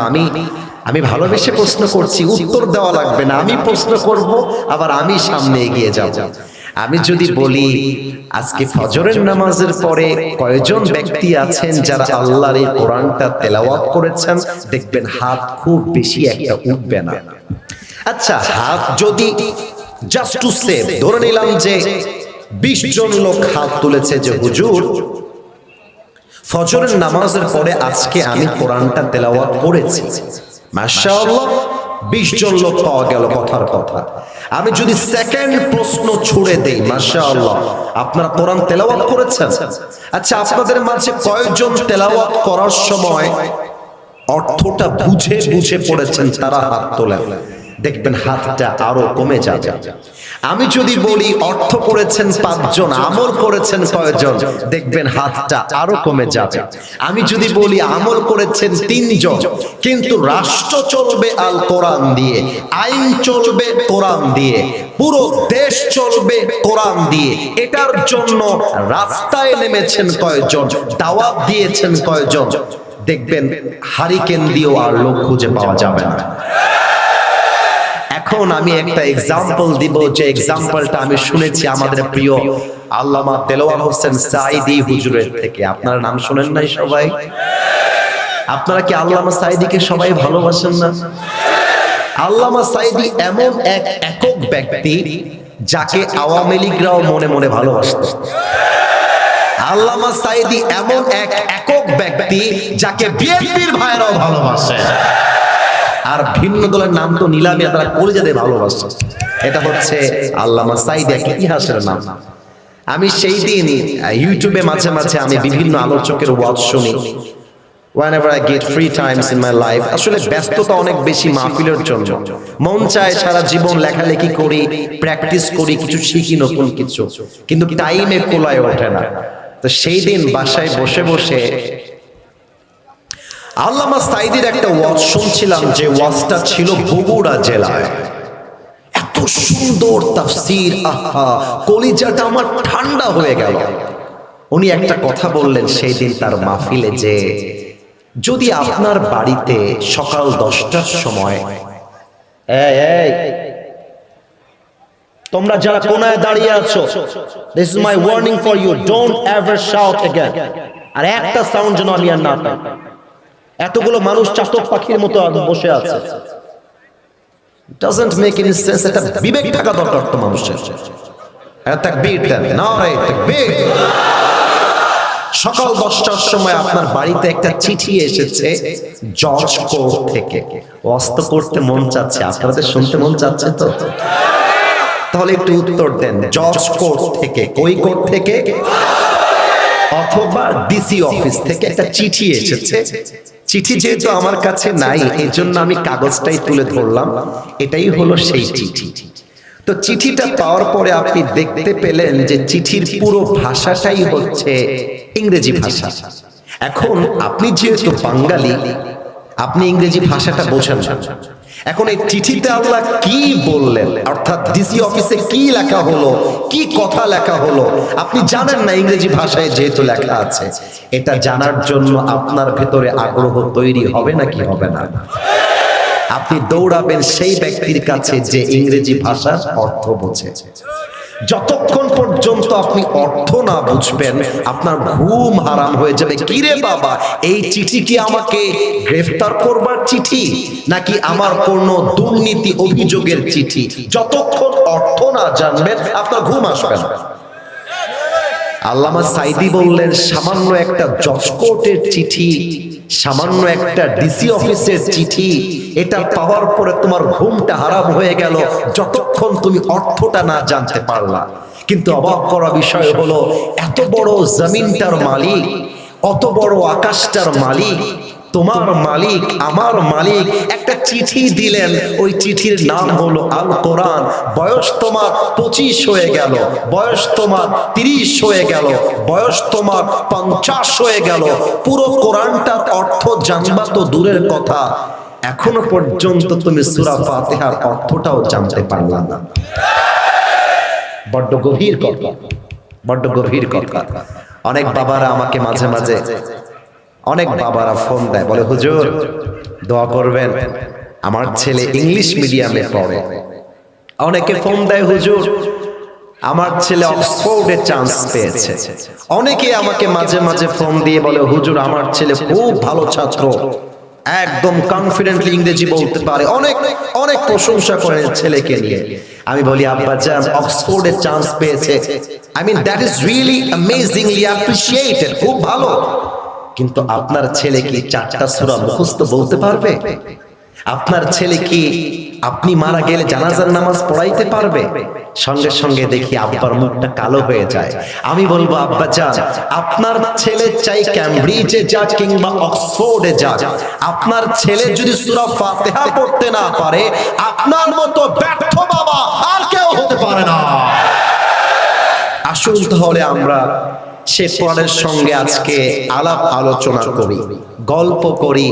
আমি ভালোবেসে প্রশ্ন করছি, উত্তর দেওয়া লাগবে না, আমি প্রশ্ন করব আবার আমি সামনে এগিয়ে যাব। আমি যদি বলি আজকে ফজরের নামাজের পরে কয়জন ব্যক্তি আছেন যারা আল্লাহর এই কোরআনটা তেলাওয়াত করেছেন, দেখবেন হাত খুব বেশি একটা উঠবে না। আচ্ছা, হাত যদি জাস্ট টু সেভ ধরে নিলাম যে 20 জন লোক হাত তুলেছে যে হুজুর ফজরের নামাজের পরে আজকে আমি কোরআনটা তেলাওয়াত করেছি, মাশাআল্লাহ 20 জন লোক পাওয়া গেল, কথার কথা। আমি যদি সেকেন্ড প্রশ্ন ছুড়ে দেই, মাশাআল্লাহ আপনারা কোরআন তেলাওয়াত করেছেন, আচ্ছা আপনাদের মাঝে কয়জন তেলাওয়াত করার সময় অর্থটা বুঝে বুঝে পড়েছেন, তারা হাত তোলেন, দেখবেন হাতটা আরো কমে যাবে। আমি যদি বলি অর্থ করেছেন 5 জন, আমল করেছেন কয়জন, দেখবেন হাতটা আরো কমে যাবে। আমি যদি বলি আমল করেছেন 3 জন, কিন্তু রাষ্ট্র চলবে আল কোরআন দিয়ে, আইন চলবে কোরআন দিয়ে, পুরো দেশ চলবে কোরআন দিয়ে, এটার জন্য রাস্তায় নেমেছেন কয়জন, দাওয়াত দিয়েছেন কয়জন, দেখবেন হারিকেন দিয়েও আর লোক খুঁজে পাওয়া যাবে না। এখন আমি একটা এক্সাম্পল দিব, যে এক্সাম্পলটা আমি শুনেছি আমাদের প্রিয় আল্লামা দেলোয়ার হোসেন সাঈদী হুজুরের থেকে। আপনারা নাম শুনেন নাই সবাই? আপনারা কি আল্লামা সাঈদীকে সবাই ভালোবাসেন না? আল্লামা সাঈদী এমন এক একক ব্যক্তি যাকে আওয়ামী লীগরাও মনে মনে ভালোবাসত। আল্লামা সাঈদী এমন এক একক ব্যক্তি যাকে বিএনপির ভাইরাও ভালোবাসে, আর ভিন্ন দলের নাম তো নিলামে তারা কলিজাতে ভালোবাসে। এটা হচ্ছে আল্লামা সাঈদী, এক ইতিহাসের নাম। আমি সেই দিন ইউটিউবে মাঝে মাঝে আমি বিভিন্ন আলোচকের ওয়াজ শুনি, whenever I get free times in my life। আসলে ব্যস্ততা অনেক বেশি মাহফিলের জন্য, মন চায় সারা জীবন লেখালেখি করি, প্র্যাকটিস করি, কিছু শিখি নতুন কিছু, কিন্তু টাইমে কোলায় ওঠে না। তো সেই দিন বাসায় বসে বসে আল্লামা সাঈদীর একটা ওয়াজ শুনছিলাম, যে ওয়াজটা ছিল বগুড়া জেলায়। এত সুন্দর তাফসীর, আহা, কলিজাটা আমার ঠান্ডা হয়ে গেল। উনি একটা কথা বললেন সেই দিন তার মাহফিলে, যে যদি আপনার বাড়িতে সকাল 10টার সময়, এই তোমরা যারা কোনায় দাঁড়িয়ে আছো, this is my warning for you, don't ever shout again। আর একটা সাউন্ড যেন আমি আর না পাই। এতগুলো মানুষ চাতক পাখির মতো বসে আছে, doesn't make any sense। এটা বিবেক থাকা দরকার তো মানুষের। তাকবীর দেন, নারে তাকবীর। সকাল 10টার সময় আপনার বাড়িতে একটা চিঠি এসেছে জজ কোর্ট থেকে, ওয়াস্ত করতে মন চাচ্ছে, আপনাদের শুনতে মন চাচ্ছে তো? তাহলে একটু উত্তর দেন, জজ কোর্ট থেকে, কই কোর্ট থেকে? অথবা ডিসি অফিস থেকে একটা চিঠি এসেছে। চিঠি যেহেতু আমার কাছে নাই, এই জন্য আমি কাগজটাই তুলে ধরলাম, এটাই হলো সেই চিঠি। তো চিঠিটা পাওয়ার পরে আপনি দেখতে পেলেন যে চিঠির পুরো ভাষাটাই হচ্ছে ইংরেজি ভাষা। এখন আপনি যেহেতু বাঙালি, আপনি ইংরেজি ভাষাটা বোঝেন না। এখন এই চিঠিতে আল্লাহ কি বললেন, অর্থাৎ ডিসি অফিসে কি লেখা হলো, কি কথা লেখা হলো, আপনি জানেন না ইংরেজি ভাষায় যেহেতু লেখা আছে। এটা জানার জন্য আপনার ভেতরে আগ্রহ তৈরি হবে নাকি হবে না? আপনি দৌড়াবেন সেই ব্যক্তির কাছে যে ইংরেজি ভাষার অর্থ বোঝে। যতক্ষণ পর্যন্ত আপনি অর্থ না বুঝবেন, আপনার ঘুম হারাম হয়ে যাবে। কি রে বাবা, এই চিঠি কি আমাকে গ্রেফতার করবার চিঠি, নাকি আমার কোনো দুর্নীতি অভিযোগের চিঠি? যতক্ষণ অর্থ না জানবেন, আপনার ঘুম আসবে না। আল্লামা সাঈদী বললেন, সামান্য একটা জজ কোর্টের চিঠি সামান্য একটা ডিসি অফিসের চিঠি, এটা পাওয়ার পরে তোমার ঘুমটা হারাম হয়ে গেল যতক্ষণ তুমি অর্থটা না জানতে পারলা। কিন্তু অবাক করা বিষয় হলো, এত বড় জমিনটার মালিক, অত বড় আকাশটার মালিক, তোমার মালিক, আমার মালিক একটা চিঠি দিলেন, ওই চিঠির নাম হলো আল কোরআন। বয়স তোমার 25 হয়ে গেল, বয়স তোমার 30 হয়ে গেল, বয়স তোমার 50 হয়ে গেল, পুরো কোরআনটার অর্থ জানবা তো দূরের কথা, এখনো পর্যন্ত তুমি সূরা ফাতিহার অর্থটাও জানতে পারলা না। বড্ড গভীর কথা, বড্ড গভীর কথা। অনেক বাবারা আমাকে মাঝে মাঝে, অনেক বাবারা ফোন দেয়, বলে হুজুর দোয়া করবেন, আমার ছেলে ইংলিশ মিডিয়ামে পড়ে। অনেকে ফোন দেয়, হুজুর আমার ছেলে অক্সফোর্ডে চান্স পেয়েছে। অনেকে আমাকে মাঝে মাঝে ফোন দিয়ে বলে, হুজুর আমার ছেলে খুব ভালো ছাত্র, একদম কনফিডেন্টলি ইংরেজি বলতে পারে, অনেক অনেক প্রশংসা করেন ছেলেকে নিয়ে। আমি বলি, আব্বাজান অক্সফোর্ডে চান্স পেয়েছে, I mean that is really amazingly appreciated, খুব ভালো। কিন্তু আপনার ছেলে কি 4টা সূরা মুখস্থ বলতে পারবে? আপনার ছেলে কি আপনি মারা গেলে জানাজার নামাজ পড়াইতে পারবে? সঙ্গে সঙ্গে দেখি আব্বার মুখটা কালো হয়ে যায়। আমি বলবো, আব্বাজান আপনার ছেলে চাই ক্যামব্রিজে যাক কিংবা অক্সফোর্ডে যাক, আপনার ছেলে যদি সূরা ফাতিহা পড়তে না পারে, আপনার মতো ব্যর্থ বাবা আর কেউ হতে পারে না। আসুন তাহলে আমরা সে কোরআনের সঙ্গে আজকে আলাপ আলোচনা করি, গল্প করি,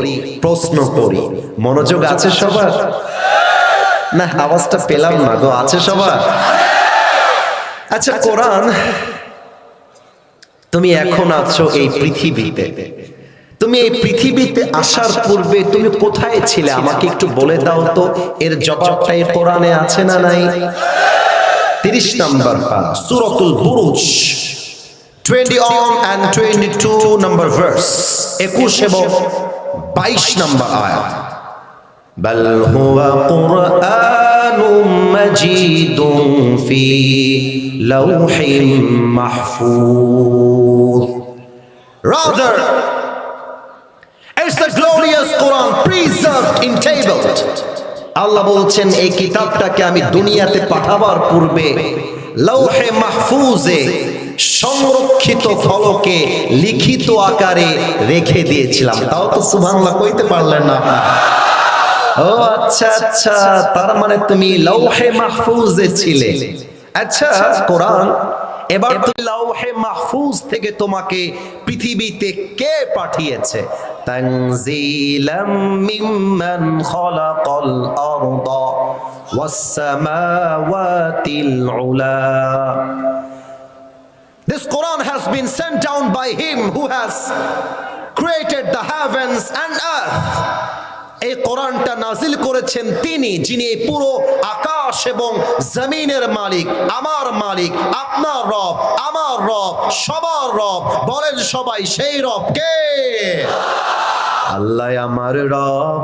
প্রশ্ন করি। মনোযোগ আছে সবার? না আওয়াজটা পেলাম না গো, আছে সবার? আচ্ছা কোরআন, তুমি এখন আছো এই পৃথিবীতে, তুমি এই পৃথিবীতে আসার পূর্বে তুমি কোথায় ছিলে আমাকে একটু বলে দাও তো। এর জবাবটা এই কোরআনে আছে না নাই? 30 নম্বর পারা, সূরাতুল বুরুজ 21 and 22 number verse, 21 এবং 22 নম্বর আয়াত। বাল হুয়া কুরআনুম মাজিদুন ফি লাওহিম Mahfuz, rather it's a glorious Quran preserved in tabled. আল্লাহ বলছেন এই কিতাবটাকে আমি দুনিয়াতে পাঠাবার পূর্বে লাওহে মাহফুজে সংরক্ষিত ফলকে লিখিত আকারে রেখে দিয়েছিলাম। তাও তো সুবহানাল্লাহ কইতে পারলেন না। ও আচ্ছা আচ্ছা, তার মানে তুমি লাওহে মাহফুজে ছিলে। আচ্ছা কোরআন, এবার তুমি লাওহে মাহফুজ থেকে তোমাকে পৃথিবীতে কে পাঠিয়েছে? তানজিলাম মিম্মান খালাকাল আরদা ওয়াস সামাওয়াতিল উলা। This Quran has been sent down by him who has created the heavens and earth. এই কোরআনটা নাজিল করেছেন তিনি, যিনি এই পুরো আকাশ এবং জমিনের মালিক, আমার মালিক, আপনার রব, আমার রব, সবার রব। বলেন সবাই, সেই রব কে? আল্লাহ আমার রব।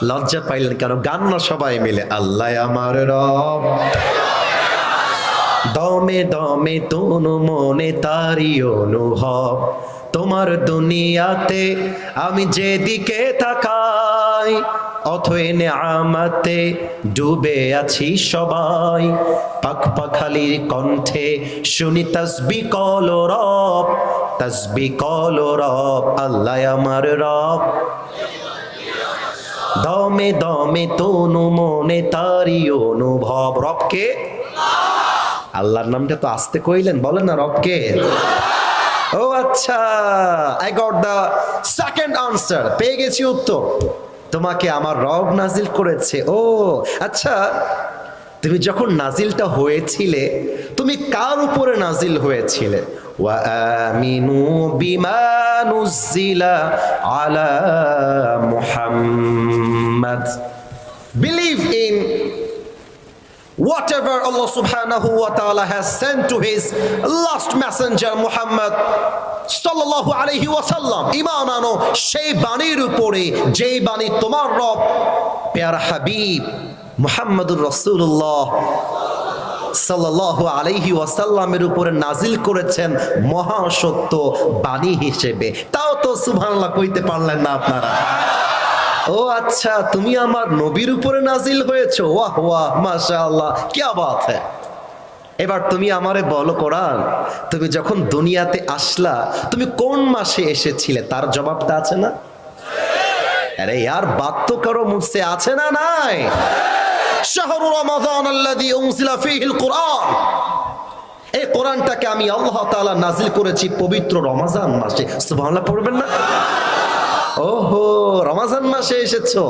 লজ্জা পাইলেন কেন? গান না সবাই মিলে, আল্লাহ আমার রব। দমে দমে তনু মনে তারি অনুভব, তোমার দুনিয়াতে আমি যেদিকে তাকাই, অথই নেয়ামতে ডুবে আছি সবাই। পাক পাখালির কণ্ঠে শুনি তাসবিহ কলো রব, তাসবিহ কলো রব, আল্লাহ আমার রব। দমে দমে তনু মনে তারি অনুভব। রবকে? আল্লাহর নামটা তো আস্তে কইলেন, বলেন না রবকে। ও আচ্ছা, I got the second answer, পেয়ে গেছি উত্তর। তোমাকে আমার রব নাজিল করেছে। ও আচ্ছা, তুমি যখন নাজিলটা হয়েছিলে, তুমি কার উপরে নাজিল হয়েছিলে? ওয়া আমিনু বিমা নুজিলা আলা Muhammad, believe in whatever Allah subhanahu wa ta'ala has sent to his last messenger Muhammad sallallahu alayhi wa sallam. ঈমান আনো সেই বাণীর উপরে যেই বাণী তোমার রব প্যারা হাবিব মুহাম্মদুর রাসূলুল্লাহ সাল্লাল্লাহু আলাইহি ওয়াসাল্লামের উপরে নাজিল করেছেন মহা সত্য বাণী হিসেবে। তাও তো সুবহানাল্লাহ কইতে পারলেন না আপনারা। ও আচ্ছা, তুমি আমার নবীর উপরে নাজিল হয়েছো, ওয়াহ ওয়াহ মাশাআল্লাহ, কি বাত হ্যায়। এবার তুমি আমারে বলো কোরআন, তুমি যখন দুনিয়াতে আসলা তুমি কোন মাসে এসেছিলে, তার জবাবটা আছে না? আরে ইয়ার বাত তো করো মুঝসে, আছে না নাই? শাহরু রমাদান আল্লাযী উনজিলা ফীহিল কুরআন, এই কোরআনটাকে আমি আল্লাহ তাআলা নাজিল করেছি পবিত্র রমজান মাসে। সুবহানাল্লাহ পড়বেন না? ওহো, রমজান মাসে এসেছো।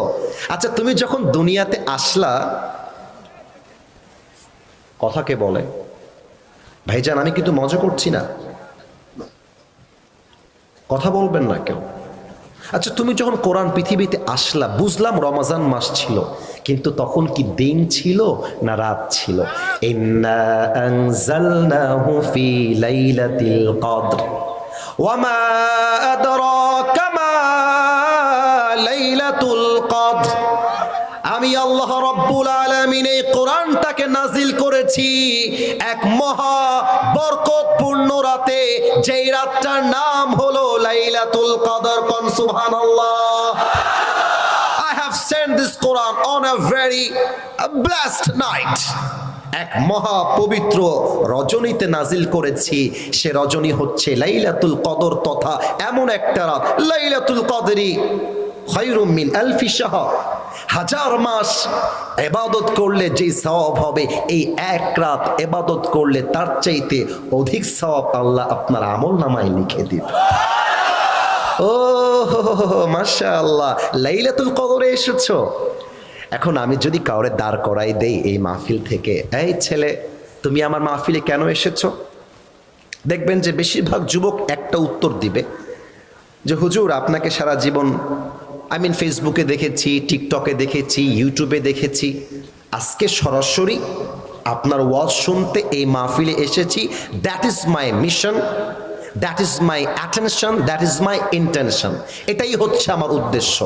আচ্ছা, তুমি যখন দুনিয়াতে আসলা, কথা কে বলে? ভাইজান আমি কিন্তু মজা করছি না, কথা বলবেন না কেউ। আচ্ছা, তুমি যখন কোরআন পৃথিবীতে আসলা, বুঝলাম রমজান মাস ছিল, কিন্তু তখন কি দিন ছিল না রাত ছিল? ইন্না আনজালনাহু ফি লাইলাতিল কদর ওয়া মা আদরাকা মা লাইলাতুল কদর। আমি আল্লাহ রাব্বুল আলামিন এই কোরআনটাকে নাজিল করেছি এক মহা বরকতপূর্ণ রাতে, যেই রাতটার নাম হলো লাইলাতুল কদর। কোন সুবহানাল্লাহ। I have sent this Quran on a very blessed night, এক মহা পবিত্র রজনীতে নাজিল করেছি। সে রজনী হচ্ছে লাইলাতুল কদর, তথা এমন একটা রাত, লাইলাতুল কদরি খায়রুম মিন আলফি শাহর, হাজার মাস ইবাদত করলে যে সওয়াব হবে, এই এক রাত ইবাদত করলে তার চাইতে অধিক সওয়াব আল্লাহ আপনার আমলনামায় লিখে দিবে। ও মাশাআল্লাহ, লাইলাতুল কদরে এসেছো। এখন আমি যদি কাউরে দাঁড় করাই দেই এই মাহফিল থেকে, এই ছেলে তুমি আমার মাহফিলে কেন এসেছো, দেখবেন যে বেশিরভাগ যুবক একটা উত্তর দিবে যে হুজুর আপনাকে সারা জীবন ফেসবুকে দেখেছি, টিকটকে দেখেছি, ইউটিউবে দেখেছি, আজকে সরাসরি আপনার ওয়াজ শুনতে এই মাহফিলে এসেছি। That is my mission, that is my attention, that is my intention. এটাই হচ্ছে আমার উদ্দেশ্য।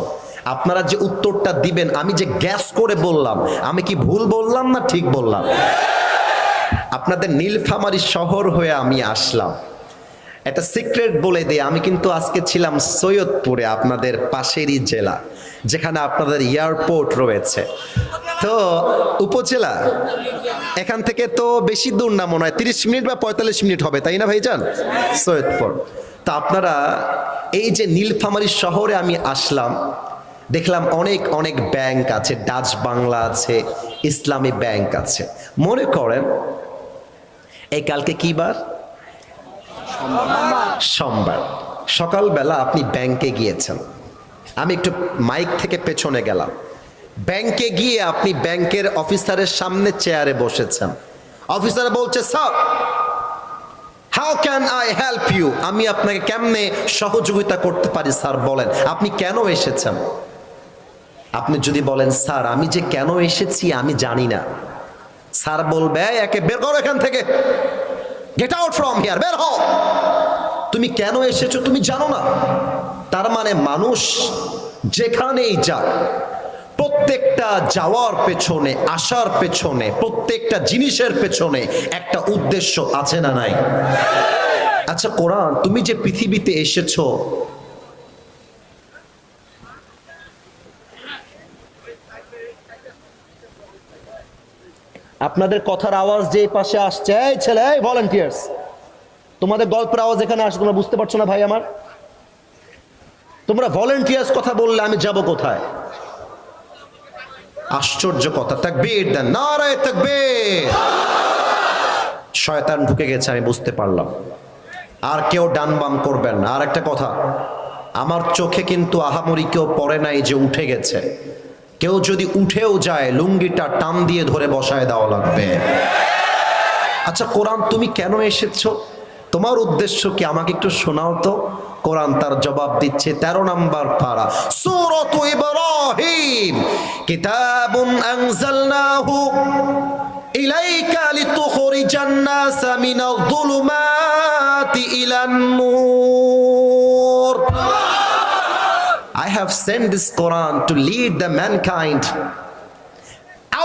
আপনারা যে উত্তরটা দিবেন, আমি যে গ্যাস করে বললাম, আমি কি ভুল বললাম না ঠিক বললাম? আপনাদের নীলফামারী শহর হয়ে আমি আসলাম। একটা সিক্রেট বলে দিই, আমি কিন্তু আজকে ছিলাম সৈয়দপুরে, আপনাদের পাশেরই জেলা, যেখানে আপনাদের এয়ারপোর্ট রয়েছে। তো উপজেলা, এখান থেকে তো বেশি দূর না, মনে হয় 30 মিনিট বা 45 মিনিট হবে, তাই না ভাইজান? সৈয়দপুর। তো আপনারা এই যে নীলফামারী শহরে আমি আসলাম, দেখলাম অনেক অনেক ব্যাংক আছে, ডাচ বাংলা আছে, ইসলামী ব্যাংক আছে। মনে করেন এই কালকে কি বার? সোমবার। সকালবেলা আপনি ব্যাংকে গিয়েছেন, আমি একটু মাইক থেকে পেছনে গেলাম। ব্যাংকে গিয়ে আপনি ব্যাংকের অফিসারের সামনে চেয়ারে বসেছেন। অফিসার বলছে, sir how can I help you, আমি আপনাকে কেমনে সহযোগিতা করতে পারি স্যার বলেন, আপনি কেন এসেছেন? আপনি যদি বলেন স্যার আমি যে কেন এসেছি আমি জানি না, স্যার বলবে একে বের করো এখান থেকে, গেট আউট ফ্রম হিয়ার, বের হও, তুমি কেন এসেছো তুমি জানো না। তার মানে মানুষ যেখানেই যাক, প্রত্যেকটা যাওয়ার পেছনে, আসার পেছনে, প্রত্যেকটা জিনিসের পেছনে একটা উদ্দেশ্য আছে না নাই? আচ্ছা কোরআন, তুমি যে পৃথিবীতে এসেছো, আপনাদের কথার আওয়াজ যে পাশে আসছে, এই ছেলে, এই ভলান্টিয়ার্স, তোমাদের গল্পের আওয়াজ এখানে আসছে, তোমরা বুঝতে পারছো না ভাই আমার? তোমরা ভলান্টিয়ার্স কথা বললে আমি যাব কোথায়? আশ্চর্য কথা। তাকবীর দেন, নারায়ে তাকবীর। শয়তান ঢুকে গেছে আমি বুঝতে পারলাম। আর কেউ ডান বাম করবেন না। আর একটা কথা, আমার চোখে কিন্তু আহামরি কেউ পড়ে নাই যে উঠে গেছে। কেউ যদি উঠেও যায়, লুঙ্গিটা টান দিয়ে ধরে বসায় দেওয়া লাগবে। আচ্ছা কোরআন, তুমি কেন এসেছো, তোমার উদ্দেশ্য কি, আমাকে একটু শোনাও তো। কোরআন তার জবাব দিচ্ছে 13 নম্বর পারা, সূরাতু ইব্রাহিম, কিতাবুন আনজালনাহু ইলাইকা লিতুখরিজান নাসা মিনাল যুলুমাতি ইলান নূর। I have sent this Quran to lead the mankind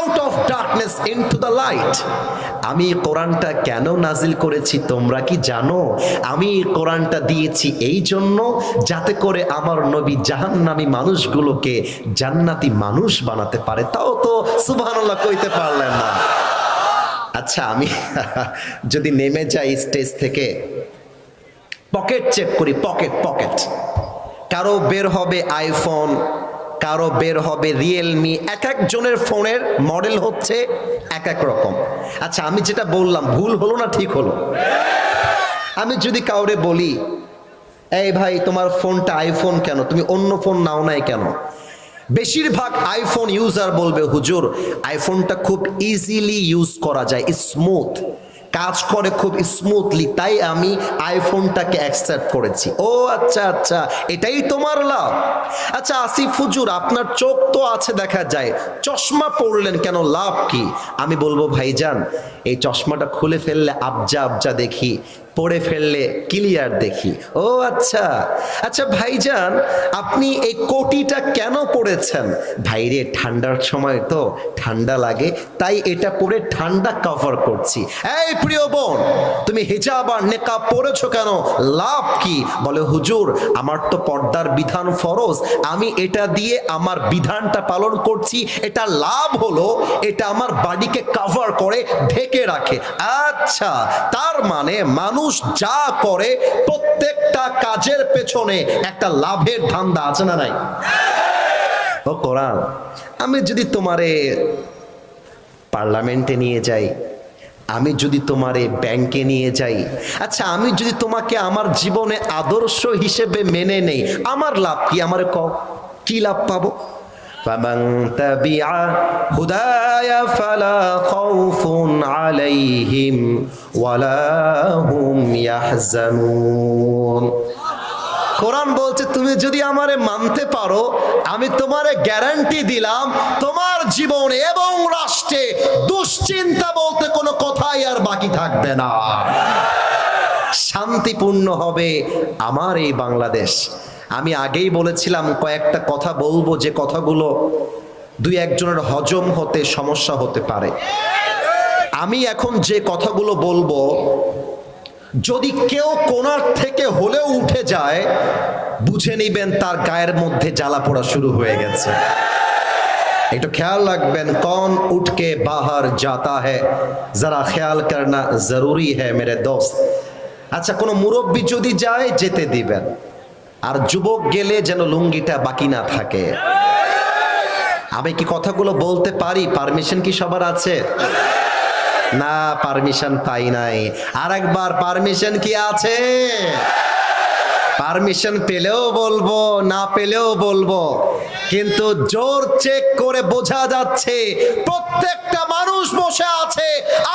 out of darkness into the light. আমি কোরআনটা কেন নাজিল করেছি তোমরা কি জানো? আমি কোরআনটা দিয়েছি এই জন্য যাতে করে আমার নবী জাহান্নামী মানুষগুলোকে জান্নাতি মানুষ বানাতে পারে। তাও তো সুবহানাল্লাহ কইতে পারলেন না। আচ্ছা, আমি যদি নেমে যাই স্টেজ থেকে, পকেট চেক করি, পকেট কারো বের হবে আইফোন, কারো বের হবে রিয়েলমি, এক একজনের ফোনের মডেল হচ্ছে এক এক রকম। আচ্ছা, আমি যেটা বললাম ভুল হলো না ঠিক হলো? আমি যদি কাউরে বলি, এই ভাই তোমার ফোনটা আইফোন কেন, তুমি অন্য ফোন নাও নাই কেন? বেশিরভাগ আইফোন ইউজার বলবে, হুজুর আইফোনটা খুব ইজিলি ইউজ করা যায়, স্মুথ কাজ করে, খুব স্মুথলি, তাই আমি আইফোনটাকে অ্যাকসেপ্ট করেছি। ও আচ্ছা আচ্ছা, এটাই তোমার লাভ। আচ্ছা আসিফ হুজুর, আপনার চোখ তো আছে দেখা যায়, চশমা পরলেন কেন, লাভ কি? আমি বলবো ভাইজান, এই চশমাটা খুলে ফেললে আবজা আবজা দেখি, পড়ে ফেললে ক্লিয়ার দেখি। ও আচ্ছা আচ্ছা ভাইজান, আপনি এই কোটিটা কেন পড়েছেন? ভাইরে ঠান্ডার সময় তো ঠান্ডা লাগে, তাই এটা পরে ঠান্ডা কভার করছি। এই প্রিয় বোন, তুমি হিজাব আর নেকাব পরেছো কেন, লাভ কি? বলে হুজুর আমার তো পর্দার বিধান ফরজ, আমি এটা দিয়ে আমার বিধানটা পালন করছি, এটা লাভ হলো এটা আমার বাড়িকে কভার করে ঢেকে রাখে। আচ্ছা, তার মানে মানুষ যা করে প্রত্যেকটা কাজের পেছনে একটা লাভের ধান্দা আছে না নাই? ও কোরআন, আমি যদি তোমারে পার্লামেন্টে নিয়ে যাই, আমি যদি তোমারে ব্যাংকে নিয়ে যাই, আচ্ছা আমি যদি তোমাকে আমার জীবনে আদর্শ হিসেবে মেনে নেই, আমার লাভ কি? আমারে কও কি লাভ পাবো? فمن تبع هداي فلا خوف عليهم ولا هم يحزنون। কোরআন বলছে তুমি যদি আমারে মানতে পারো, আমি তোমারে গ্যারান্টি দিলাম তোমার জীবনে এবং রাষ্ট্রে দুশ্চিন্তা বলতে কোনো কথাই আর বাকি থাকবে না। শান্তিপূর্ণ হবে আমার এই বাংলাদেশ। আমি আগেই বলেছিলাম কয়েকটা কথা বলবো, যে কথাগুলো দুই একজনের হজম হতে সমস্যা হতে পারে। আমি এখন যে কথাগুলো বলবো, যদি কেউ কোণার থেকে হলেও উঠে যায়, বুঝে নিবেন তার গায়ের মধ্যে জ্বালা পোড়া শুরু হয়ে গেছে। একটু খেয়াল রাখবেন, কौन उठ के बाहर जाता है जरा ख्याल करना जरूरी है मेरे दोस्त। আচ্ছা, কোনো মুরব্বী যদি যায় যেতে দিবেন, আর যুবক গেলে যেন লুঙ্গিটা বাকি না থাকে। আমি কি কথাগুলো বলতে পারি? পারমিশন কি সবার আছে? না, পারমিশন পাই নাই। আর একবার পারমিশন কি আছে? পারমিশন পেলেও বলবো, না পেলেও বলবো, কিন্তু জোর চেক করে বোঝা যাচ্ছে প্রত্যেকটা মানুষ বসে আছে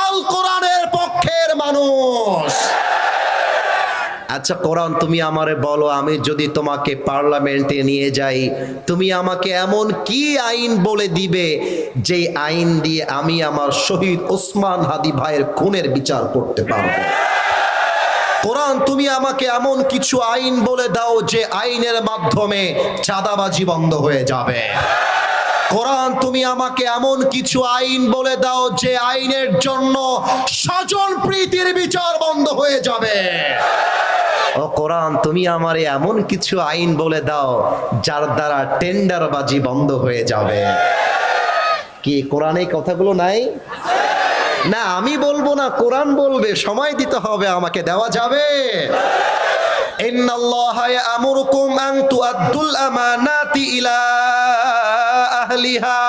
আল কোরআনের পক্ষের মানুষ। আচ্ছা কোরআন, তুমি আমারে বলো, আমি যদি তোমাকে পার্লামেন্টে নিয়ে যাই, তুমি আমাকে এমন কি আইন বলে দিবে যে আইন দিয়ে আমি আমার শহীদ ওসমান হাদি ভাইয়ের খুনের বিচার করতে পারবো? কোরআন, তুমি আমাকে এমন কিছু আইন বলে দাও যে আইনের মাধ্যমে চাঁদাবাজি বন্ধ হয়ে যাবে। কোরআন, তুমি আমাকে এমন কিছু আইন বলে দাও যে আইনের জন্য স্বজন প্রীতির বিচার বন্ধ হয়ে যাবে। ও কোরআন, তুমি আমারে এমন কিছু আইন বলে দাও যার দ্বারা টেন্ডারবাজি বন্ধ হয়ে যাবে। কি কোরআনে কথাগুলো নাই? না, আমি বলবো না, কোরআন বলবে। সময় দিতে হবে আমাকে, দেওয়া যাবে? ইন্নাল্লাহা ইয়া'মুরুকুম আন তু'আদ্দুল আমানাতি ইলা আহলিহা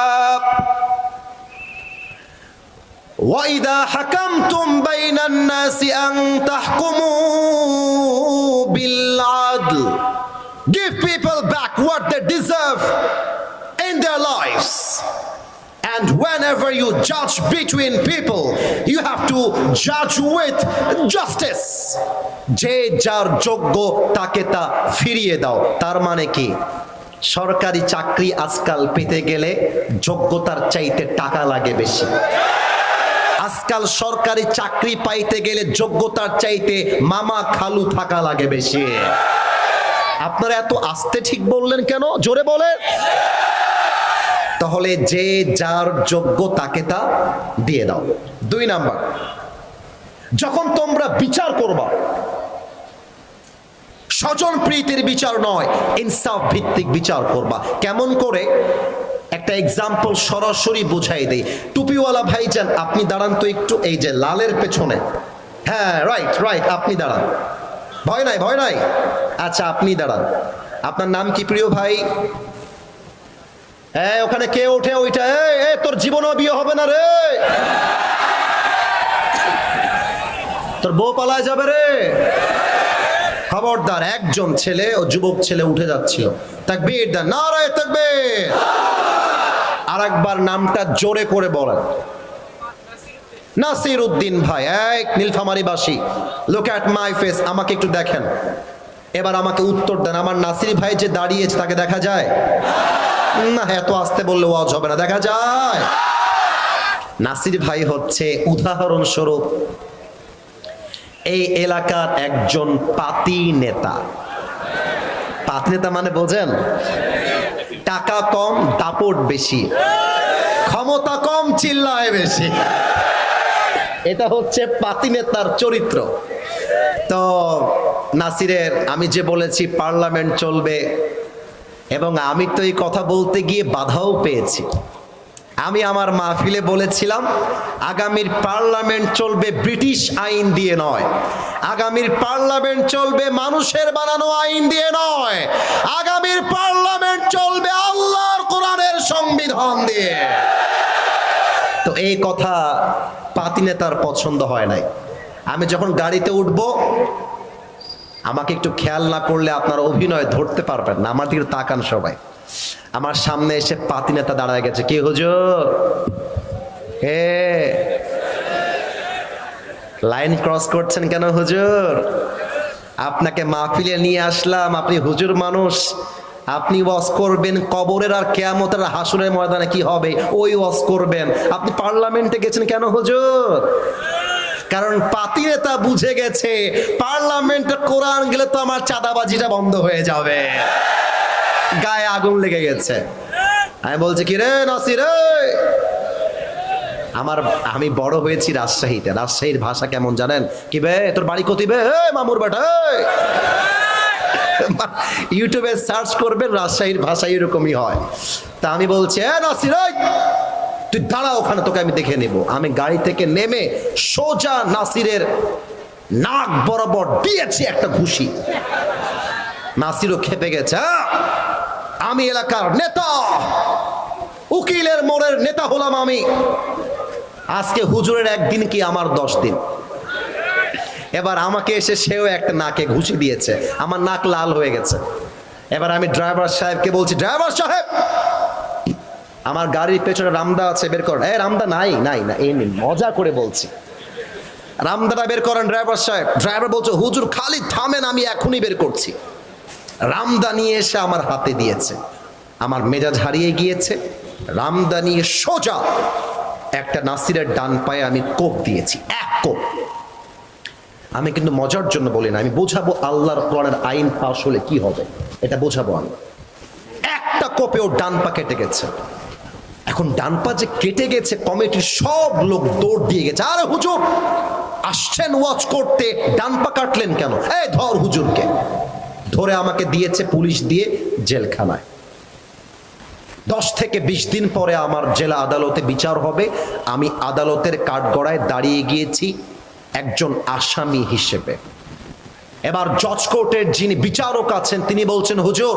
وَإِذَا حَكَمْتُمْ بَيْنَ النَّاسِ أَن تَحْكُمُوا بِالْعَدْلِ. Give people back what they deserve in their lives. And whenever you judge between people, you have to judge with justice. যে যার যোগ্য তাকে তা ফিরিয়ে দাও। তার মানে কি? সরকারি চাকরি আজকাল পেতে গেলে যোগ্যতার চাইতে টাকা লাগে বেশি। আজকাল সরকারি চাকরি পাইতে গেলে যোগ্যতার চাইতে মামা খালু থাকা লাগে বেশি। আপনারা এত আস্তে ঠিক বললেন কেন? জোরে বলেন। তাহলে যে যার যোগ্য তাকে তা দিয়ে দাও। 2 নাম্বার, যখন তোমরা বিচার করবা, স্বজন প্রীতির বিচার নয়, ইনসাফ ভিত্তিক বিচার করবা। কেমন করে? একটা এক্সাম্পল সরাসরি বুঝাই দেই। টুপিওয়ালা ভাইজান, আপনি দাঁড়ান তো একটু, এই যে লালের পেছনে। হ্যাঁ, রাইট রাইট, আপনি দাঁড়ান, ভয় নাই ভয় নাই। আচ্ছা, আপনি দাঁড়ান। আপনার নাম কি প্রিয় ভাই? হ্যাঁ, ওখানে কে ওঠে ওইটা? তোর জীবনও বিয়ে হবে না রে, তোর বউ পালায় যাবে রে। খবরদার। একজন ছেলে, ও যুবক ছেলে উঠে যাচ্ছিল, তাকবীর দেন, নারায়ে তাকবীর। আরেকবার নামটা জোরে করে বলেন। নাসির উদ্দিন ভাই, এক নীলফামারীবাসী, লুক অ্যাট মাই ফেস, আমাকে একটু দেখেন। এবার আমাকে উত্তর দেন, আমার নাসির ভাই যে দাঁড়িয়েছে তাকে দেখা যায়? না, এত আসতে বললে ওয়াজ হবে না, দেখা যায়। নাসির ভাই হচ্ছে উদাহরণস্বরূপ এই এলাকার একজন পাতি নেতা। পাতি নেতা মানে বোঝেন? টাকা কম, দাপট বেশি, ক্ষমতা কম, চিল্লায় বেশি। এটা হচ্ছে পাতি নেতার চরিত্র। তো নাসিরের, আমি যে বলেছি পার্লামেন্ট চলবে, এবং আমি তো এই কথা বলতে গিয়ে বাধাও পেয়েছি। আমি আমার মাহফিলে বলেছিলাম, আগামীর পার্লামেন্ট চলবে ব্রিটিশ আইন দিয়ে নয়, আগামীর পার্লামেন্ট চলবে মানুষের বানানো আইন দিয়ে নয়, আগামীর পার্লামেন্ট চলবে আল্লাহর কোরআনের সংবিধান দিয়ে। তো এই কথা পাতি নেতার পছন্দ হয় নাই। আমি যখন গাড়িতে উঠব, আমাকে একটু খেয়াল না করলে আপনারা অভিনয় ধরতে পারবেন না। আমার দিকে তাকান সবাই। আমার সামনে এসে পাতি নেতা দাঁড়ায় গেছে। কি হুজুর? লাইন ক্রস করছেন কেন হুজুর? আপনাকে মাহফিলে নিয়ে আসলাম, আপনি হুজুর মানুষ, আপনি ওয়াজ করবেন কবরের আর কিয়ামতের হাসরের ময়দানে কি হবে ওই ওয়াজ করবেন। আপনি পার্লামেন্টে গেছেন কেন হুজুর? কারণ পাতি নেতা বুঝে গেছে পার্লামেন্টে কোরআন গেলে তো আমার চাঁদাবাজিটা বন্ধ হয়ে যাবে। গায়ে আগুন লেগে গেছে। আমি বলছি, কি রে নাসির, আমি বড় হয়েছি রাজশাহীতে। রাজশাহীর ভাষা কেমন জানেন? কি বে, তোর বাড়ি কোথায় বে? মামুর বেটা। ইউটিউবে সার্চ করবেন, রাজশাহীর ভাষা এরকমই হয়। তা আমি বলছি, নাসির তুই দাঁড়া ওখানে, তোকে আমি দেখে নেব। আমি গাড়ি থেকে নেমে সোজা নাসিরের নাক বরাবর দিয়েছি একটা ঘুষি। নাসিরও খেপে গেছে। আমি এলাকার নেতা, উকিলের মোড়ের নেতা হলাম আমি। আজকে হুজুরের একদিন কি আমার 10 দিন। এবার আমাকে এসে সেও একটা নাকে ঘুষি দিয়েছে, আমার নাক লাল হয়ে গেছে। এবার আমি ড্রাইভার সাহেবকে বলছি, ড্রাইভার সাহেব, আমার গাড়ির পেছনে রামদা আছে, বের করেন। রামদা নাই নাই না, এই নিন, মজা করে বলছি। রামদাটা বের করেন ড্রাইভার সাহেব। ড্রাইভার বলছে, হুজুর খালি থামেন, আমি এখনই বের করছি। রামদা নিয়ে এসে আমার হাতে দিয়েছে। আমার মেজাজ হারিয়ে গিয়েছে। রামদা নিয়ে সোজা একটা নাসিরের ডান পায়ে আমি কোপ দিয়েছি, এক কোপ। আমি কিন্তু মজার জন্য বলি না, আমি বোঝাবো আল্লাহর কোরআনের আইন পাশ হলে কি হবে, এটা বোঝাবো আমি। একটা কোপে ওর ডান পা কেটে গেছে। এখন ডান পা যে কেটে গেছে, কমিটির সব লোক দৌড় দিয়ে গেছে, আরে হুজুর আসছেন ওয়াচ করতে, ডান পা কাটলেন কেন? ধর হুজুরকে। ধরে আমাকে দিয়েছে পুলিশ দিয়ে জেলখানায়। 10 থেকে 20 দিন পরে আমার জেলা আদালতে বিচার হবে। আমি আদালতের কাঠগড়ায় দাঁড়িয়ে গিয়েছি একজন আসামি হিসেবে। এবার জজ কোর্টের যিনি বিচারক আছেন তিনি বলছেন, হুজুর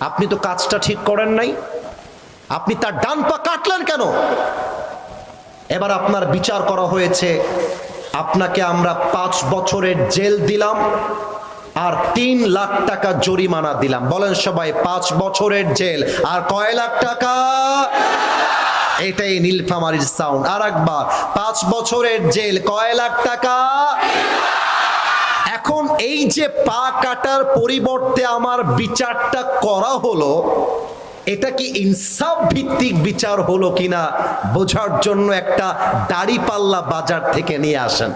আপনি তো কাজটা ঠিক করেন নাই, আপনি তার ডান পা কাটলেন কেন? এবার আপনার বিচার করা হয়েছে, আপনাকে আমরা 5 বছরের জেল দিলাম আর 3 লাখ টাকা জরিমানা দিলাম। বলেন সবাই, 5 বছরের জেল আর কয় লাখ টাকা? এটাই নীলফামারীর সাউন্ড। আর একবার, 5 বছরের জেল, কয় লাখ টাকা? এখন এই যে পা কাটার পরিবর্তে আমার বিচারটা করা হলো, এটা কি ইনসাফ ভিত্তিক বিচার হলো কিনা বোঝার জন্য একটা দাড়িপাল্লা বাজার থেকে নিয়ে আসেন।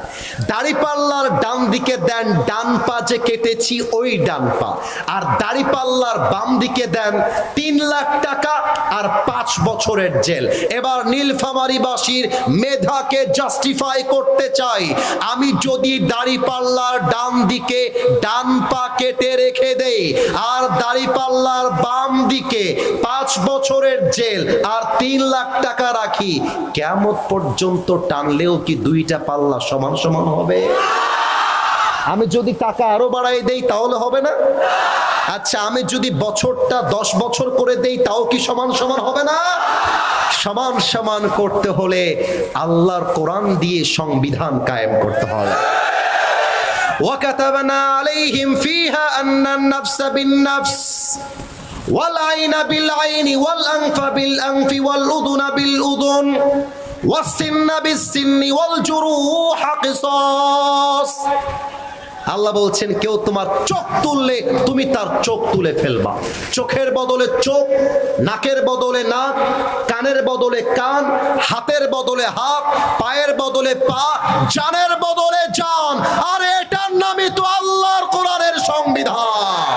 দাড়িপাল্লার ডান দিকে দেন ডান পা যে কেটেছি ওই ডান পা, আর দাড়িপাল্লার বাম দিকে দেন 3 লাখ টাকা আর 5 বছরের জেল। এবার নীলফামারীবাসীর মেধাকে জাস্টিফাই করতে চাই, আমি যদি দাড়িপাল্লার ডান দিকে ডান পা কেটে রেখে দেই আর দাড়িপাল্লার বাম দিকে 5 বছরের জেল আর 3 লাখ টাকা রাখি, কিয়ামত পর্যন্ত টানলেও কি দুইটা পাল্লা সমান সমান হবে? আমি যদি টাকা আরো বাড়াই দেই তাহলে হবে না? আচ্ছা, আমি যদি বছরটা 10 বছর করে দেই তাও কি সমান সমান হবে না? সমান সমান করতে হলে আল্লাহর কোরআন দিয়ে সংবিধান কায়েম করতে হবে। وَكَتَبْنَا عَلَيْهِمْ فِيهَا أَنَّ النَّفْسَ بِالنَّفْسِ وَالْعَيْنَ بِالْعَيْنِ وَالْأَنْفَ بِالْأَنْفِ وَالْأُذُنَ بِالْأُذُنِ وَالسِّنَّ بِالسِّنِّ وَالْجُرُوحَ قِصَاص। আল্লাহ বলছেন, কেউ তোমার চোখ তুললে তুমি তার চোখ তুলে ফেলবা। চোখের বদলে চোখ, নাকের বদলে নাক, কানের বদলে কান, হাতের বদলে হাত, পায়ের বদলে পা, জানের বদলে জান। আর এটার নামই তো আল্লাহর কোরআনের সংবিধান।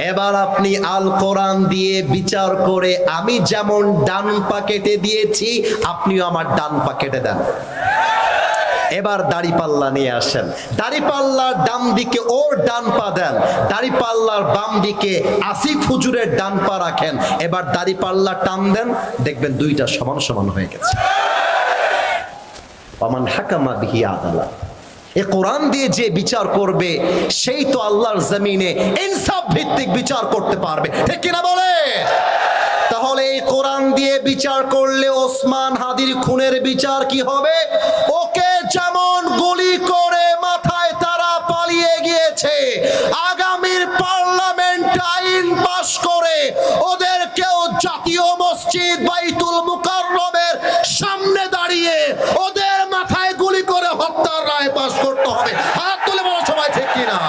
এবার আপনি আল কোরআন দিয়ে বিচার করে আমি যেমন ডান পা কেটে দিয়েছি আপনিও আমার ডান পা কেটে দেন। এবার দাড়িপাল্লা নিয়ে আসেন, দাড়িপাল্লার ডান দিকে ওর ডান পা দেন, দাড়িপাল্লার বাম দিকে আসিফ হুজুরের ডান পা রাখেন। এবার দাড়িপাল্লা টান দেন, দেখবেন দুইটা সমান সমান হয়ে গেছে। ওমান হাকামা বিহি আদালা। এ কোরআন দিয়ে যে বিচার করবে সেই তো আল্লাহর জমিনে ইনসাফ ভিত্তিক বিচার করতে পারবে, ঠিক কিনা বলে? তাহলে এই কোরআন দিয়ে বিচার করলে ওসমান হাদির খুনের বিচার কি হবে? ওকে যেমন গুলি করে মাথায় তারা পালিয়ে গিয়েছে, আগামীর পার্লামেন্ট আইন পাশ করে ওদেরকেও জাতীয় মসজিদ বাইতুল মুকাররমের সামনে দাঁড়িয়ে ওদের মাথায় গুলি করে হত্যার রায় পাশ করতে হবে। হাত তুলে বলো সবাই, ঠিক কিনা?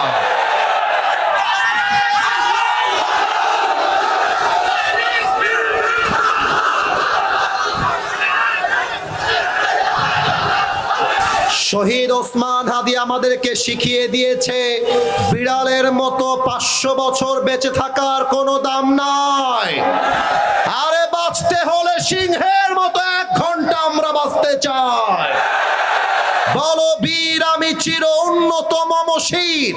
শহীদ ওসমান হাদি আমাদেরকে শিখিয়ে দিয়েছে বিড়ালের মতো 500 বছর বেঁচে থাকার কোনো দাম নাই। আরে বাঁচতে হলে সিংহের মতো 1 ঘন্টা আমরা বাঁচতে চাই। বলো বীর আমি চির উন্নত মম শির,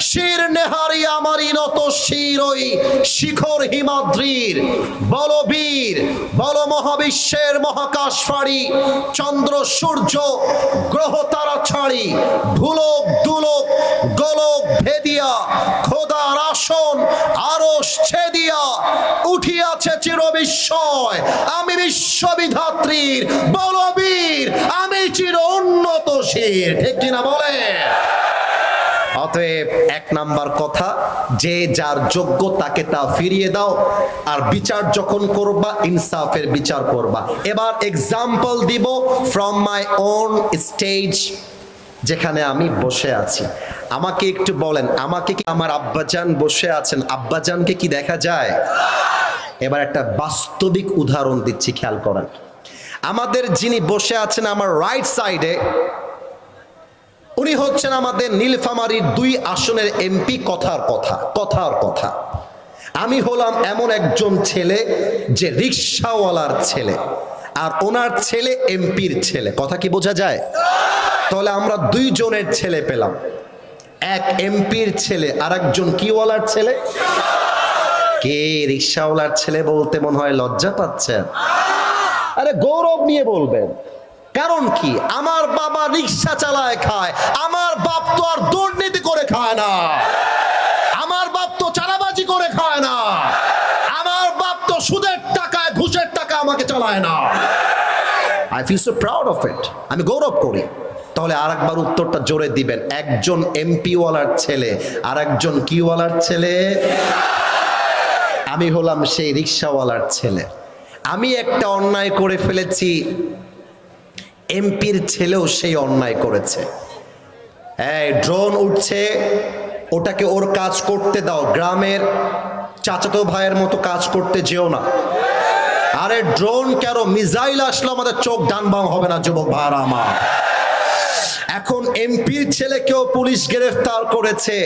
শির নেহারি আমারই নত শির ওই শিখর হিমাদ্রির। বলো বীর, বলো মহাবিশ্বের মহাকাশ ফাড়ি, চন্দ্র সূর্য গ্রহ তারা ছাড়ি, ভুলোক দুলোক গোলক ভেদিয়া খোদার আসন আরশ ছেদিয়া উঠিয়াছে চির বিস্ময় আমি বিশ্ববিধাত্রীর। বলো বীর আমি চির উন্নত শির, ঠিক কিনা বলে? অতএব 1 নাম্বার কথা, যে যার যোগ্য তাকে তা ফিরিয়ে দাও, আর বিচার যখন করবা ইনসাফের বিচার করবা। এবার এক্সাম্পল দিব ফ্রম মাই ওন স্টেজ, যেখানে আমি বসে আছি। আমাকে একটু বলেন, আমাকে কি আমার আব্বাজান বসে আছেন, আব্বাজানকে কি দেখা যায়? এবার একটা বাস্তবিক উদাহরণ দিচ্ছি, খেয়াল করেন। আমাদের যিনি বসে আছেন আমার রাইট সাইডে, উনি হচ্ছেন আমাদের নীলফামারীর 2 আসনের এমপি। কথার কথা আমি হলাম এমন একজন ছেলে যে রিকশাওয়ালার ছেলে, আর ওনার ছেলে এমপির ছেলে। কথা কি বোঝা যায়? তাহলে আমরা 2 জনের ছেলে পেলাম, এক এমপির ছেলে আর একজন কিওয়ালার ছেলে। কে রিকশাওয়ালার ছেলে বলতে মনে হয় লজ্জা পাচ্ছেন? আরে গৌরব নিয়ে বলবেন। কারণ কি? আমার বাবা রিকশা চালায় খায়, আমার বাপ তো আর দুর্নীতি করে খায় না, আমার বাপ তো চালাবাজি করে খায় না, আমার বাপ তো সুদের টাকায় ঘুষের টাকা আমাকে চালায় না। I feel so proud of it, আমি গৌরব করি। তাহলে আরেকবার উত্তরটা জোরে দিবেন, একজন এমপি ওয়ালার ছেলে আর একজন কিওয়ালার ছেলে। আমি হলাম সেই রিকশাওয়ালার ছেলে। আমি একটা অন্যায় করে ফেলেছি, এমপির ছেলেও সেই অন্যায় করেছে। ড্রোন উঠছে, ওটাকে ওর কাজ করতে দাও। গ্রামের চাচাতো ভাইয়ের মতো কাজ করতে যেও না। আরে ড্রোন কেন, মিসাইল আসলে আমাদের চোখ ডান বাম হবে না যুবক ভাইরা আমার। এখন এমপির ছেলেকেও পুলিশ গ্রেফতার করেছে,